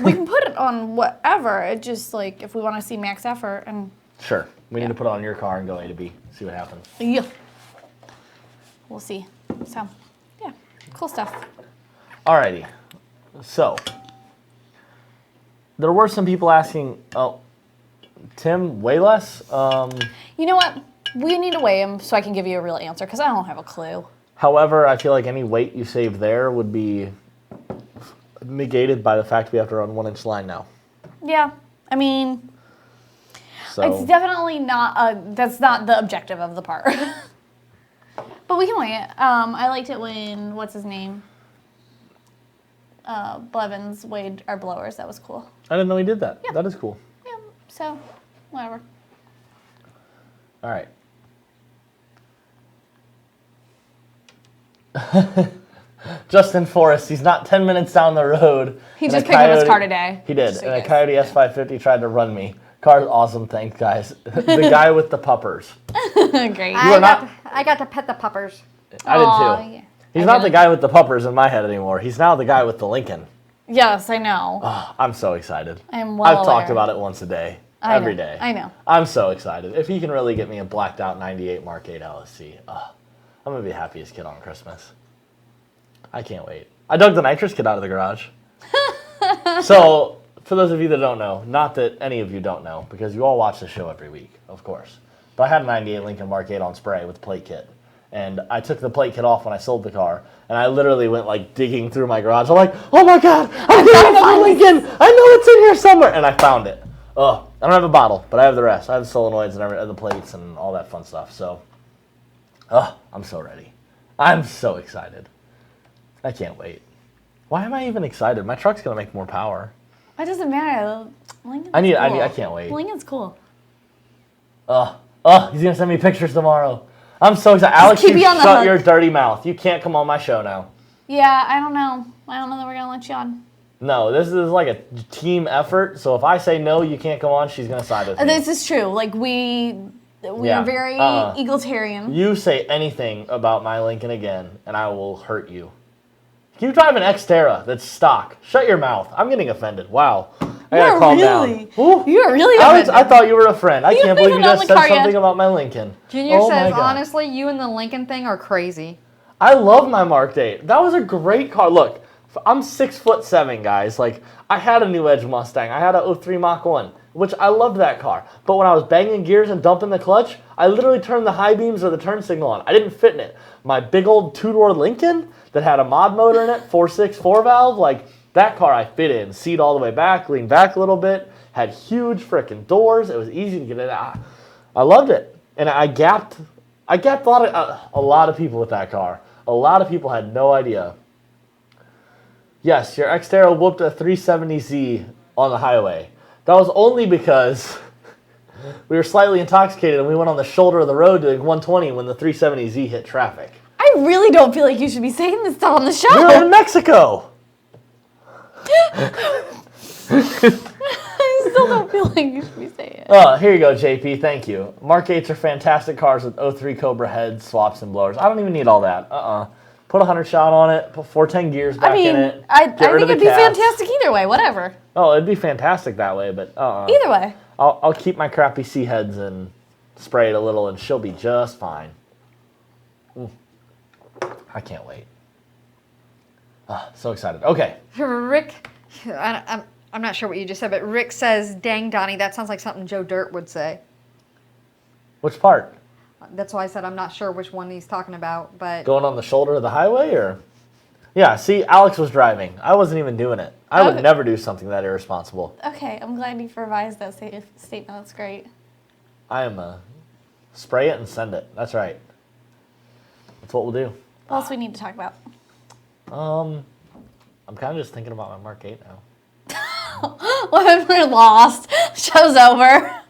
we can put it on whatever. It just like if we want to see max effort and Sure. We need to put it on your car and go A to B. See what happens. yeah, we'll see. So yeah, cool stuff. Alrighty. So, there were some people asking, Tim, way less? You know what? We need to weigh him so I can give you a real answer because I don't have a clue. However, I feel like any weight you save there would be negated by the fact we have to run 1-inch line now. Yeah, I mean, So, it's definitely not. That's not the objective of the part. But we can weigh it. I liked it when what's his name, Blevins weighed our blowers. That was cool. I didn't know he did that. Yeah. That is cool. Yeah. So, whatever. All right. Justin Forrest, he's not 10 minutes down the road. He and just a picked up his Coyote- car today. He did. just so And you a guys- Coyote S550 tried to run me. Car's awesome, thanks, guys. The guy with the puppers. Great. I got to pet the puppers. I did Aw, too. yeah. He's I not did the it. guy with the puppers in my head anymore. He's now the guy with the Lincoln. Yes, I know. Oh, I'm so excited. I am well I've talked aware. about it once a day. I Every know. day. I know. I'm so excited. If he can really get me a blacked out 98 Mark VIII LSC, I'm going to be the happiest kid on Christmas. I can't wait. I dug the nitrous kit out of the garage. So, for those of you that don't know, not that any of you don't know, because you all watch the show every week, of course. But I had a 98 Lincoln Mark VIII on spray with plate kit. And I took the plate kit off when I sold the car, and I literally went like digging through my garage. I'm like, oh my God, I'm gonna find Lincoln. I know it's in here somewhere. And I found it. I don't have a bottle, but I have the rest. I have the solenoids and the plates and all that fun stuff. So, I'm so ready. I'm so excited. I can't wait. Why am I even excited? My truck's gonna make more power. It doesn't matter. Lincoln's I cool. can't wait. Lincoln's cool. He's gonna send me pictures tomorrow. I'm so excited. Alex, keep you you on the shut hook. your dirty mouth. You can't come on my show now. Yeah, I don't know. I don't know that we're gonna let you on. No, this is like a team effort. So if I say no, you can't come on, she's gonna side with me. This is true. Like we Yeah. are very egalitarian. You say anything about my Lincoln again, and I will hurt you. You drive an Xterra that's stock. Shut your mouth. I'm getting offended. Wow. I gotta calm down. Ooh. You are really Alex, offended. I thought you were a friend. I You can't don't believe you even own just the said car yet. something about my Lincoln. Junior Oh my says, God. honestly, you and the Lincoln thing are crazy. I love my Mark VIII. That was a great car. Look, I'm 6'7", guys. Like, I had a New Edge Mustang. I had a 03 Mach 1, which I loved that car. But when I was banging gears and dumping the clutch, I literally turned the high beams or the turn signal on. I didn't fit in it. My big old two-door Lincoln that had a mod motor in it, 4.6 4-valve, like, that car I fit in. Seat all the way back, leaned back a little bit, had huge frickin' doors. It was easy to get in. I loved it. And I gapped a lot of people with that car. A lot of people had no idea. Yes, your Xterra whooped a 370Z on the highway. That was only because we were slightly intoxicated and we went on the shoulder of the road doing 120 when the 370Z hit traffic. I really don't feel like you should be saying this on the show. We were in Mexico. I still don't feel like you should be saying it. Here you go, JP. Thank you. Mark 8s are fantastic cars with 03 Cobra heads, swaps, and blowers. I don't even need all that. Put a 100 shot on it. Put 410 gears back in it. I Get think rid of the it'd be cabs. fantastic either way. Whatever. Oh, it'd be fantastic that way, but Either way. I'll keep my crappy C heads and spray it a little, and she'll be just fine. I can't wait. So excited. Okay. Rick, I'm not sure what you just said, but Rick says, "Dang, Donnie, that sounds like something Joe Dirt would say." Which part? That's why I said I'm not sure which one he's talking about, but Going on the shoulder of the highway, or? Yeah, see, Alex was driving. I wasn't even doing it. I would never do something that irresponsible. Okay, I'm glad you revised that statement. That's great. I am spray it and send it. That's right. That's what we'll do. What else we need to talk about? I'm kind of just thinking about my Mark VIII now. When we're lost, show's over.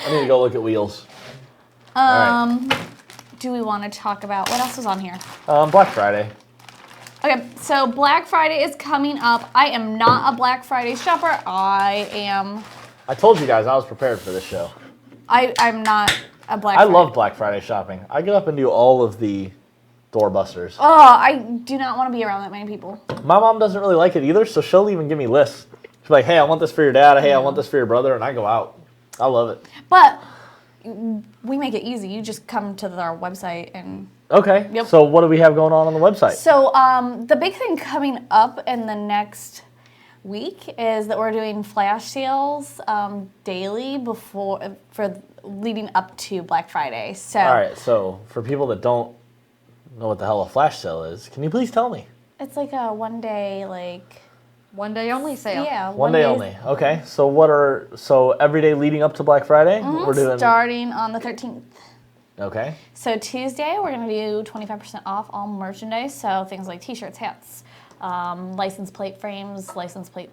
I need to go look at wheels. All right. Do we want to talk about what else was on here? Black Friday. Okay, so Black Friday is coming up. I am not a Black Friday shopper. I told you guys I was prepared for this show. I'm not a Black I Friday. love Black Friday shopping. I get up and do all of the doorbusters. Oh, I do not want to be around that many people. My mom doesn't really like it either, so she'll even give me lists. She's like, hey, I want this for your dad. Hey, I want this for your brother. And I go out. I love it. But we make it easy. You just come to our website and... Okay. Yep. So what do we have going on the website? So the big thing coming up in the next week is that we're doing flash sales daily for leading up to Black Friday. So all right. So for people that don't know what the hell a flash sale is, can you please tell me? it's like a one day one day only sale. Yeah, One day only. Okay. So every day leading up to Black Friday, we're doing. starting on the 13th. Okay. So Tuesday, we're going to do 25% off all merchandise. So things like t-shirts, hats, license plate frames, license plates.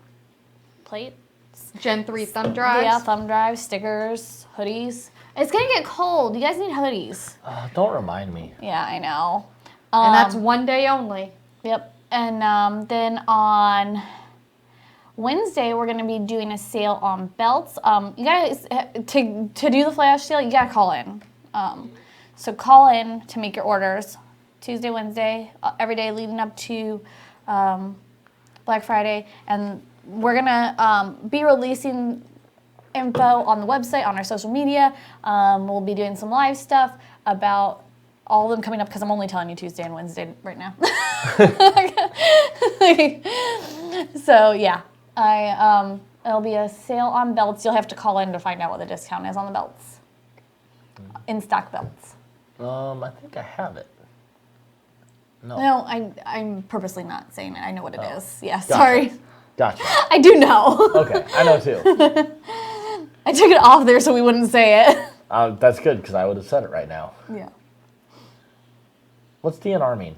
Gen 3 thumb drives. Yeah, thumb drives, stickers, hoodies. It's going to get cold. You guys need hoodies. Don't remind me. Yeah, I know. And that's one day only. Yep. And then on Wednesday, we're going to be doing a sale on belts. You guys, to do the flash sale, you got to call in. So call in to make your orders. Tuesday, Wednesday, every day leading up to Black Friday. And we're going to be releasing info on the website, on our social media. We'll be doing some live stuff about all of them coming up because I'm only telling you Tuesday and Wednesday right now. So yeah, it'll be a sale on belts. You'll have to call in to find out what the discount is on the belts. In stock belts. I think I have it. No, I'm purposely not saying it. I know what it is. Yeah, Gotcha. sorry. Gotcha. I do know. Okay, I know too. I took it off there so we wouldn't say it. That's good because I would have said it right now. Yeah. What's DNR mean?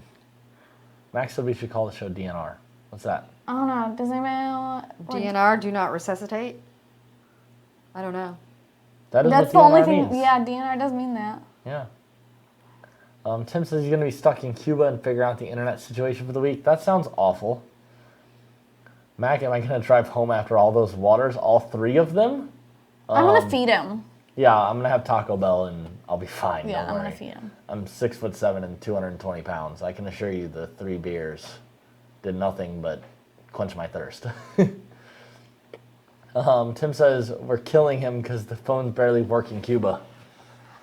Max said we should call the show DNR. What's that? I don't know. Does anybody know? DNR, do not resuscitate? I don't know. That is That's what the only DNR thing. means. Yeah, DNR does mean that. Yeah. Tim says he's going to be stuck in Cuba and figure out the internet situation for the week. That sounds awful. Mac, am I going to drive home after all those waters, all 3 of them? I'm gonna feed him. Yeah, I'm going to have Taco Bell and I'll be fine. Yeah, don't I'm worry. gonna feed him. I'm 6'7" and 220 pounds. I can assure you the 3 beers did nothing but quench my thirst. Tim says we're killing him because the phone's barely working in Cuba.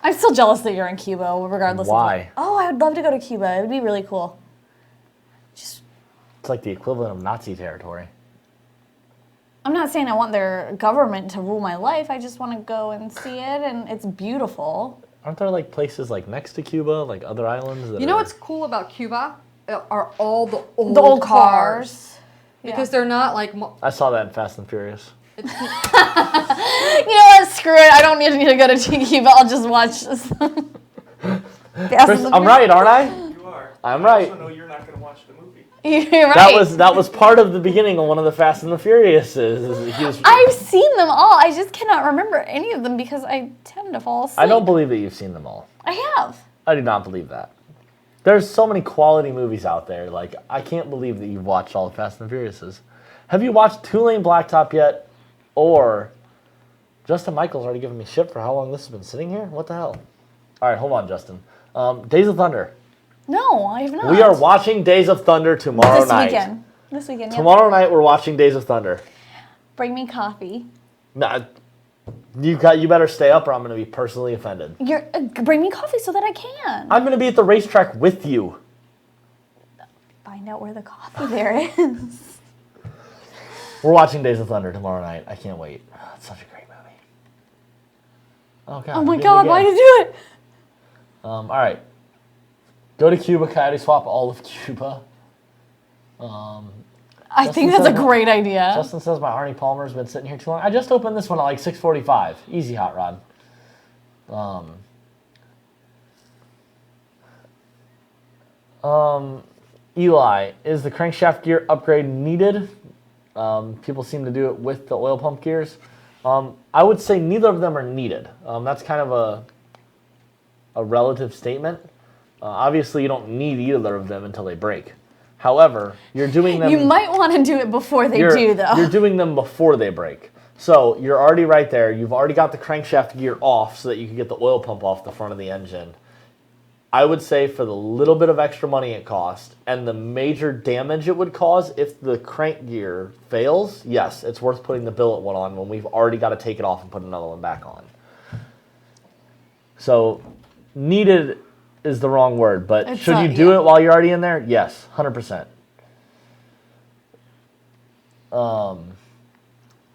I'm still jealous that you're in Cuba, regardless. Why? Oh, I would love to go to Cuba. It would be really cool. It's like the equivalent of Nazi territory. I'm not saying I want their government to rule my life. I just want to go and see it, and it's beautiful. Aren't there like places like next to Cuba, like other islands? That You know are... what's cool about Cuba? Are all the old, The old cars. Because they're not like... I saw that in Fast and Furious. You know what? Screw it. I don't need to go to Cuba. I'll just watch this. Chris, I'm right, aren't I? You are. I'm I right. also know you're not going to watch the movie. You're right. That was part of the beginning of one of the Fast and the Furiouses. I've seen them all. I just cannot remember any of them because I tend to fall asleep. I don't believe that you've seen them all. I have. I do not believe that. There's so many quality movies out there. Like, I can't believe that you've watched all the Fast and the Furiouses. Have you watched Two Lane Blacktop yet? Or Justin Michael's already given me shit for how long this has been sitting here? What the hell? All right, hold on, Justin. Days of Thunder. No, I have not. We are watching Days of Thunder tomorrow night. This weekend. Yep. Tomorrow night we're watching Days of Thunder. Bring me coffee. Nah, You better stay up or I'm going to be personally offended. Bring me coffee so that I can. I'm going to be at the racetrack with you. Find out where the coffee there is. We're watching Days of Thunder tomorrow night. I can't wait. It's such a great movie. Oh, God. Oh, my God. Why did you do it? All right. Go to Cuba, Coyote swap all of Cuba. I think that's a great idea. Justin says my Arnie Palmer's been sitting here too long. I just opened this one at like 6:45. Easy, hot rod. Eli, is the crankshaft gear upgrade needed? People seem to do it with the oil pump gears. I would say neither of them are needed. That's kind of a relative statement. Obviously, you don't need either of them until they break. However, you're doing them... You might want to do it before they do, though. You're doing them before they break. So you're already right there. You've already got the crankshaft gear off so that you can get the oil pump off the front of the engine. I would say for the little bit of extra money it cost and the major damage it would cause if the crank gear fails, yes, it's worth putting the billet one on when we've already got to take it off and put another one back on. So needed is the wrong word, but should you do it while you're already in there? Yes, 100%.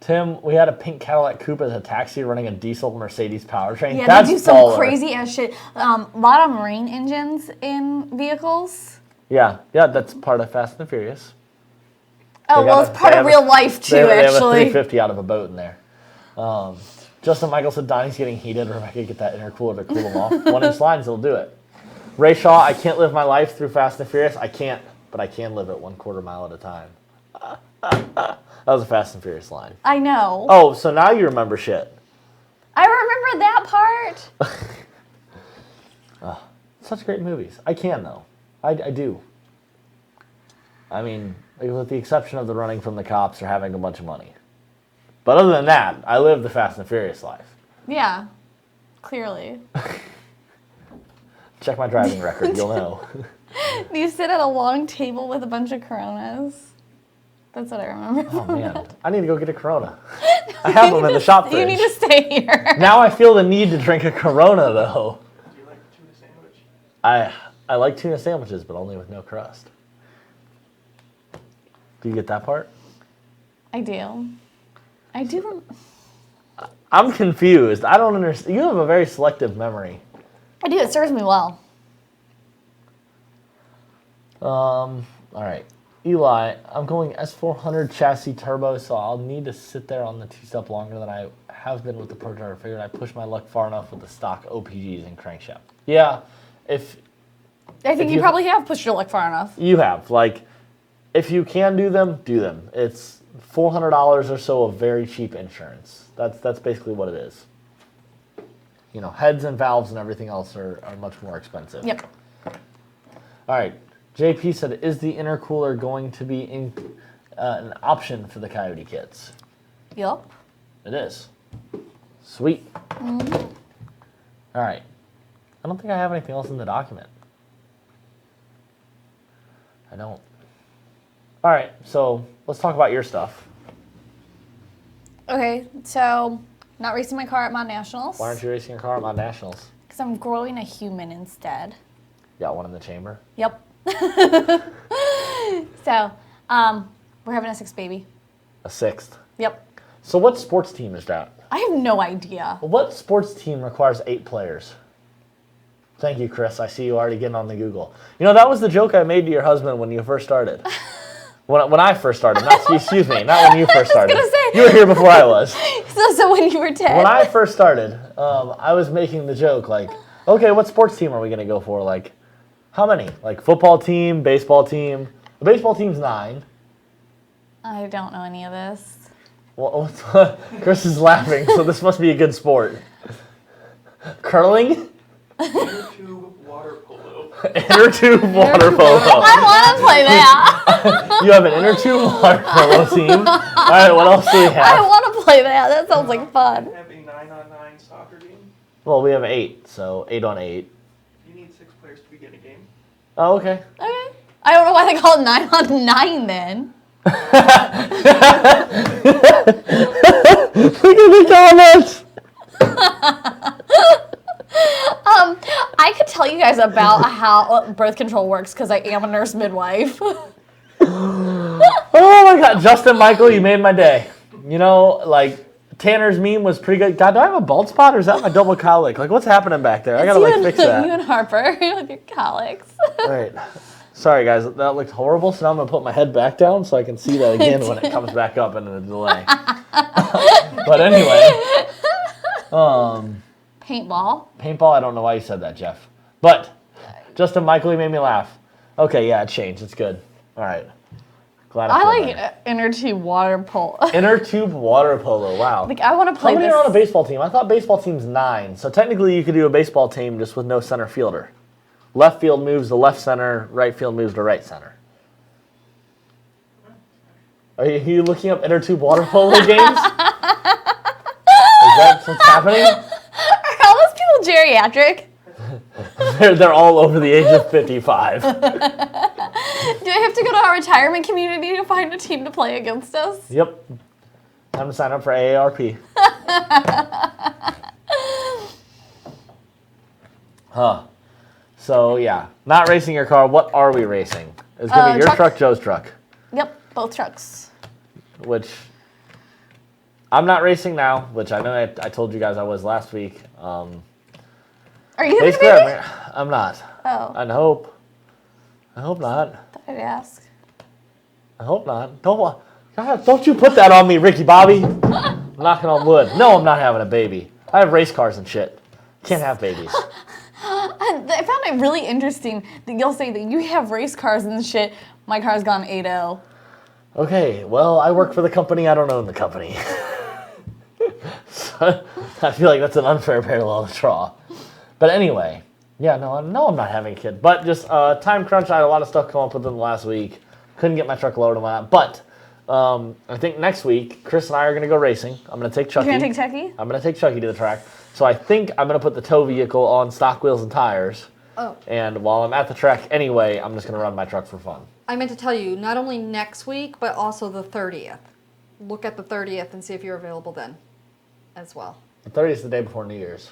Tim, we had a pink Cadillac Coupe as a taxi running a diesel Mercedes powertrain. Yeah, That's they do some baller. crazy ass shit. A lot of marine engines in vehicles. Yeah, that's part of Fast and the Furious. Oh, well, it's part of real life, too, they have a actually. 350 out of a boat in there. Justin Michael said, Donnie's getting heated. Rebecca, get that intercooler to cool him off. 1-inch lines will do it. Ray Shaw, I can't live my life through Fast and Furious. I can't, but I can live it 1/4 mile at a time. That was a Fast and Furious line. I know. Oh, so now you remember shit. I remember that part. Such great movies. I can, though. I do. I mean, with the exception of the running from the cops or having a bunch of money. But other than that, I live the Fast and Furious life. Yeah, clearly. Check my driving record, you'll know. You sit at a long table with a bunch of Coronas. That's what I remember. Oh, man. I need to go get a Corona. I have them in the shop fridge. You need to stay here. Now I feel the need to drink a Corona, though. Do you like tuna sandwich? I like tuna sandwiches, but only with no crust. Do you get that part? I do. I'm confused. I don't understand. You have a very selective memory. I do. It serves me well. All right. Eli, I'm going S400 chassis turbo, so I'll need to sit there on the two-step longer than I have been with the Pro Turbo. Figured I pushed my luck far enough with the stock OPGs and crankshaft. Yeah, I think you probably have pushed your luck far enough. You have. Like, if you can do them, do them. It's $400 or so of very cheap insurance. That's basically what it is. You know, heads and valves and everything else are much more expensive. Yep. All right. JP said, is the intercooler going to be an option for the Coyote kits? Yep. It is. Sweet. Mm-hmm. All right. I don't think I have anything else in the document. I don't. All right. So let's talk about your stuff. Okay. So, not racing my car at ModNationals. Why aren't you racing your car at ModNationals? Because I'm growing a human instead. Got one in the chamber? Yep. So, we're having a 6th baby. A 6th? Yep. So what sports team is that? I have no idea. What sports team requires 8 players? Thank you, Chris. I see you already getting on the Google. You know, that was the joke I made to your husband when you first started. When I first started. Excuse me, not when you first started. I was gonna say. You were here before I was. So when you were 10. When I first started, I was making the joke, like, okay, what sports team are we going to go for? Like, how many? Like, football team, baseball team? The baseball team's 9. I don't know any of this. Well, Chris is laughing, so this must be a good sport. Curling? Inner tube water polo. Inner tube water polo. I want to play that. You have an inner tube water polo team. All right, what else do we have? I want to play that. That sounds like fun. We have a 9-on-9 soccer game. Well, we have 8, so 8 on 8. You need 6 players to begin a game. Oh, okay. Okay. I don't know why they call it 9-on-9 then. Look at the comments. about how birth control works because I am a nurse midwife. Oh my God, Justin Michael, you made my day. You know, like Tanner's meme was pretty good. God, do I have a bald spot or is that my double colic? Like, what's happening back there? I gotta like fix that. You and Harper with your colics. All right. Sorry guys, that looked horrible. So now I'm gonna put my head back down so I can see that again when it comes back up in a delay. But anyway, Paintball. Paintball. I don't know why you said that, Jeff. But Justin Michael, you made me laugh. Okay, yeah, it changed. It's good. All right. Glad I feel like better. inner tube water polo. Inner tube water polo. Wow. Like I want to play How many this. are on a baseball team? I thought baseball team's 9. So technically you could do a baseball team just with no center fielder. Left field moves to left center, right field moves to right center. Are you looking up inner tube water polo games? Is that what's happening? Are all those people geriatric? They're all over the age of 55. Do I have to go to our retirement community to find a team to play against us? Yep. Time to sign up for AARP. Huh. So, yeah. Not racing your car. What are we racing? It's going to be your truck, Joe's truck. Yep, both trucks. Which I'm not racing now, which I know I told you guys I was last week. Are you going to Basically, be? I'm not. Oh, I hope. I hope not. thought I'd ask. I hope not. God, don't you put that on me, Ricky Bobby. I'm knocking on wood. No, I'm not having a baby. I have race cars and shit. Can't have babies. I found it really interesting that you'll say that you have race cars and shit. My car's gone 8.0. Okay, well, I work for the company. I don't own the company. So, I feel like that's an unfair parallel to draw. But anyway, yeah, no, I'm not having a kid. But just time crunch. I had a lot of stuff come up within the last week. Couldn't get my truck loaded on that. But I think next week, Chris and I are going to go racing. I'm going to take Chucky. You're going to take Chucky? I'm going to take Chucky to the track. So I think I'm going to put the tow vehicle on stock wheels and tires. Oh. And while I'm at the track anyway, I'm just going to run my truck for fun. I meant to tell you, not only next week, but also the 30th. Look at the 30th and see if you're available then as well. The 30th is the day before New Year's.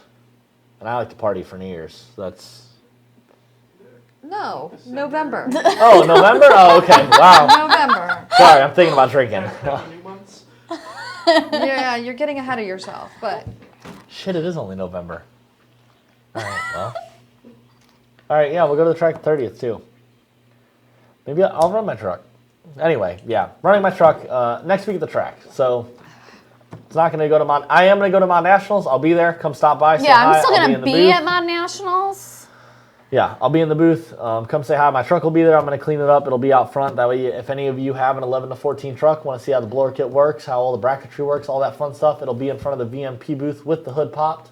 And I like to party for New Year's. So that's... No, November. Oh, November? Oh, okay. Wow. November. Sorry, I'm thinking about drinking. New months. Yeah, you're getting ahead of yourself, but Shit, it is only November. All right, well. All right, yeah, we'll go to the track the 30th, too. Maybe I'll run my truck. Anyway, yeah, running my truck next week at the track. So it's not going to go to I am going to go to ModNationals. I'll be there. Come stop by. Say Yeah, hi. I'm still going to be booth. at ModNationals. Yeah, I'll be in the booth. Come say hi. My truck will be there. I'm going to clean it up. It'll be out front. That way, if any of you have an 11 to 14 truck, want to see how the blower kit works, how all the bracketry works, all that fun stuff, it'll be in front of the VMP booth with the hood popped.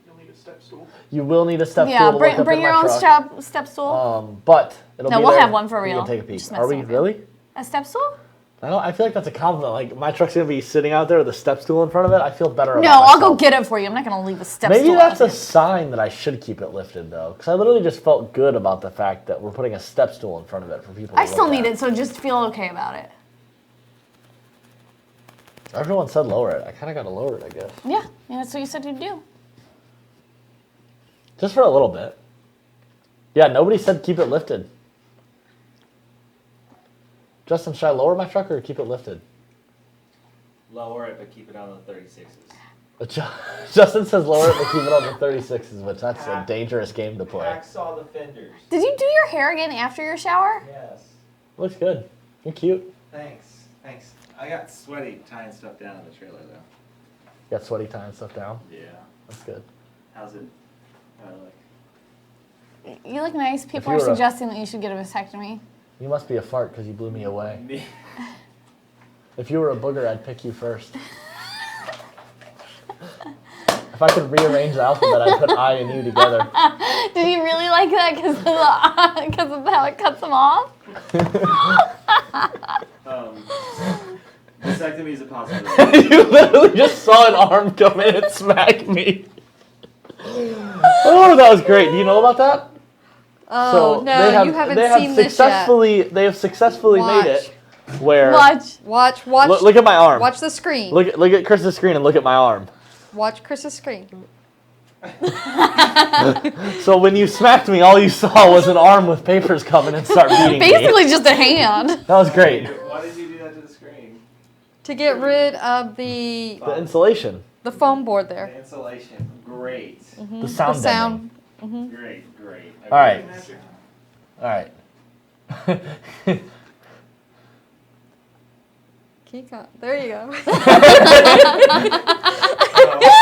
You'll need a step stool. You will need a step Yeah, stool to look up bring in your my own truck. step stool. But it'll No, be we'll there. have one for You real. can take a peek. Just Are we messing with really? A step stool? I feel like that's a compliment. Like my truck's gonna be sitting out there with a step stool in front of it. I feel better about No, I'll go myself. get it for you. I'm not going to leave a step Maybe stool. that's out a sign that I should keep it lifted though, because I literally just felt good about the fact that we're putting a step stool in front of it for people. I to still look need at. it, so just feel okay about it. Everyone said lower it. I kind of got to lower it, I guess. Yeah, that's what you said you'd do. Just for a little bit. Yeah, nobody said keep it lifted. Justin, should I lower my truck or keep it lifted? Lower it, but keep it on the 36s. But Justin says lower it but keep it on the 36s, which that's a dangerous game to play. Hacksaw the fenders. Did you do your hair again after your shower? Yes. Looks good. You're cute. Thanks. I got sweaty tying stuff down in the trailer though. Got sweaty tying stuff down. Yeah. That's good. How's it? Like? You look nice. People you are were a- suggesting that you should get a vasectomy. You must be a fart because you blew me away. If you were a booger, I'd pick you first. If I could rearrange the alphabet, I'd put I and you together. Did you really like that because of how it cuts them off? Vasectomy is a possibility. You literally just saw an arm come in and smack me. Oh, that was great. Do you know about that? oh no, you haven't seen this yet. They have successfully made it where. Watch. Watch. Look at my arm. Watch the screen. Look at Chris's screen and look at my arm. Watch Chris's screen. So when you smacked me, all you saw was an arm with papers coming and start beating me. Basically just a hand. That was great. Why did you do that to the screen? To get rid of the The foam board The there. insulation. Great. the sound, The sound. Great. All right. Magic. All right. Keep going. There you go.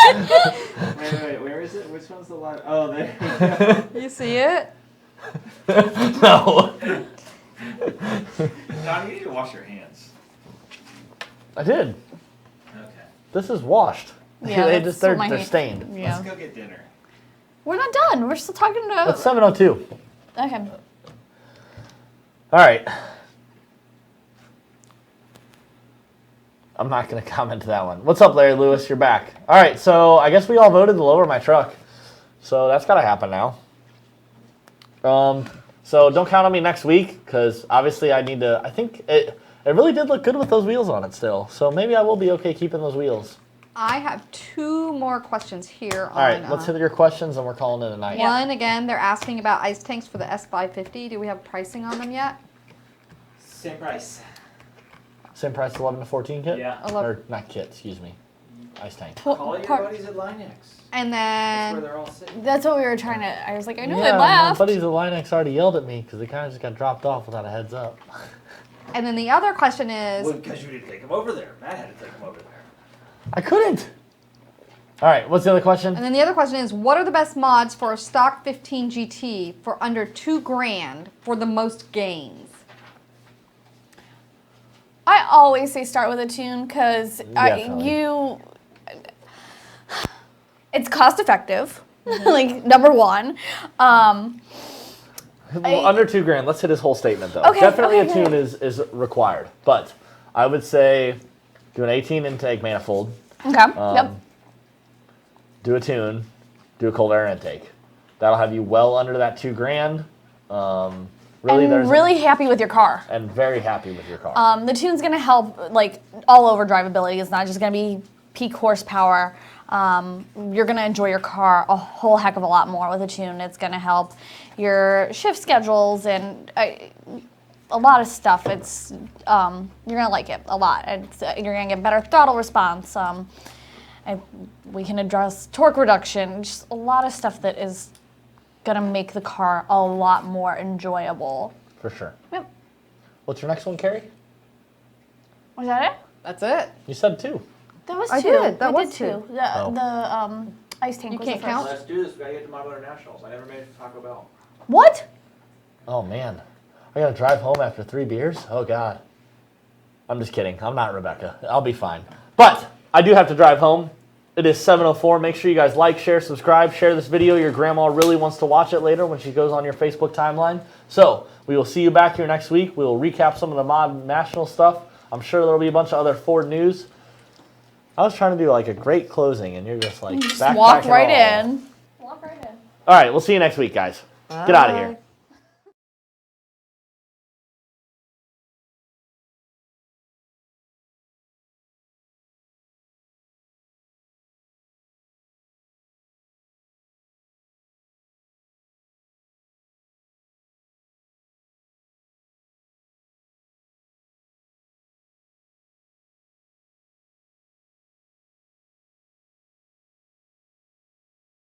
Wait, where is it? Which one's the line? Oh, there. You see it? No. Don, you need to wash your hands. I did. Okay. This is washed. Yeah, they that's just what my they're hand- stained. Yeah. Let's go get dinner. We're not done. We're still talking to. It's 7:02. Okay. All right. I'm not going to comment to that one. What's up, Larry Lewis? You're back. All right, so I guess we all voted to lower my truck. So that's got to happen now. So don't count on me next week because obviously I need to. I think it really did look good with those wheels on it still. So maybe I will be okay keeping those wheels. I have 2 more questions here. All right, let's hit your questions and we're calling it a night. One, again, they're asking about ice tanks for the S550. Do we have pricing on them yet? Same price. Same price, 11 to 14 kit? Yeah. Or not kit, excuse me. Ice tank. Call your buddies at Linex. And That's where then, they're all sitting. That's what we were trying to. I was like, I know Yeah, they my left. buddies at Linex already yelled at me because they kind of just got dropped off without a heads up. and then the other question is, Well, because you didn't take them over there. Matt had to take them over there. I couldn't. All right, what's the other question? and then the other question is, what are the best mods for a stock 15 GT for under $2,000 for the most gains? I always say start with a tune because Definitely. it's cost effective. Like number one. Well, under $2,000. Let's hit his whole statement though. Okay, Definitely okay, a tune is required, but I would say do an 18 intake manifold. Okay. Yep. Do a tune. Do a cold air intake. That'll have you well under that $2,000. Really, And really happy with your car. and very happy with your car. The tune's gonna help like all over drivability. It's not just gonna be peak horsepower. You're gonna enjoy your car a whole heck of a lot more with a tune. It's gonna help your shift schedules and a lot of stuff. It's you're gonna like it a lot. You're gonna get better throttle response. We can address torque reduction. Just a lot of stuff that is gonna make the car a lot more enjoyable. For sure. Yep. What's your next one, Carrie? Was that it? That's it. You said 2. That was I 2. did. That We was did 2. The ice tank You was can't the first. count? Let's do this. We gotta get to ModNationals. I never made it to Taco Bell. What? Oh man, I gotta drive home after 3 beers? Oh god. I'm just kidding. I'm not Rebecca. I'll be fine. But I do have to drive home. It is 7:04. Make sure you guys like, share, subscribe, share this video. Your grandma really wants to watch it later when she goes on your Facebook timeline. So we will see you back here next week. We will recap some of the ModNational stuff. I'm sure there will be a bunch of other Ford news. I was trying to do like a great closing, and you're just like Just backpacking walk right all. in. Walk right in. All right, we'll see you next week, guys. Get out of here.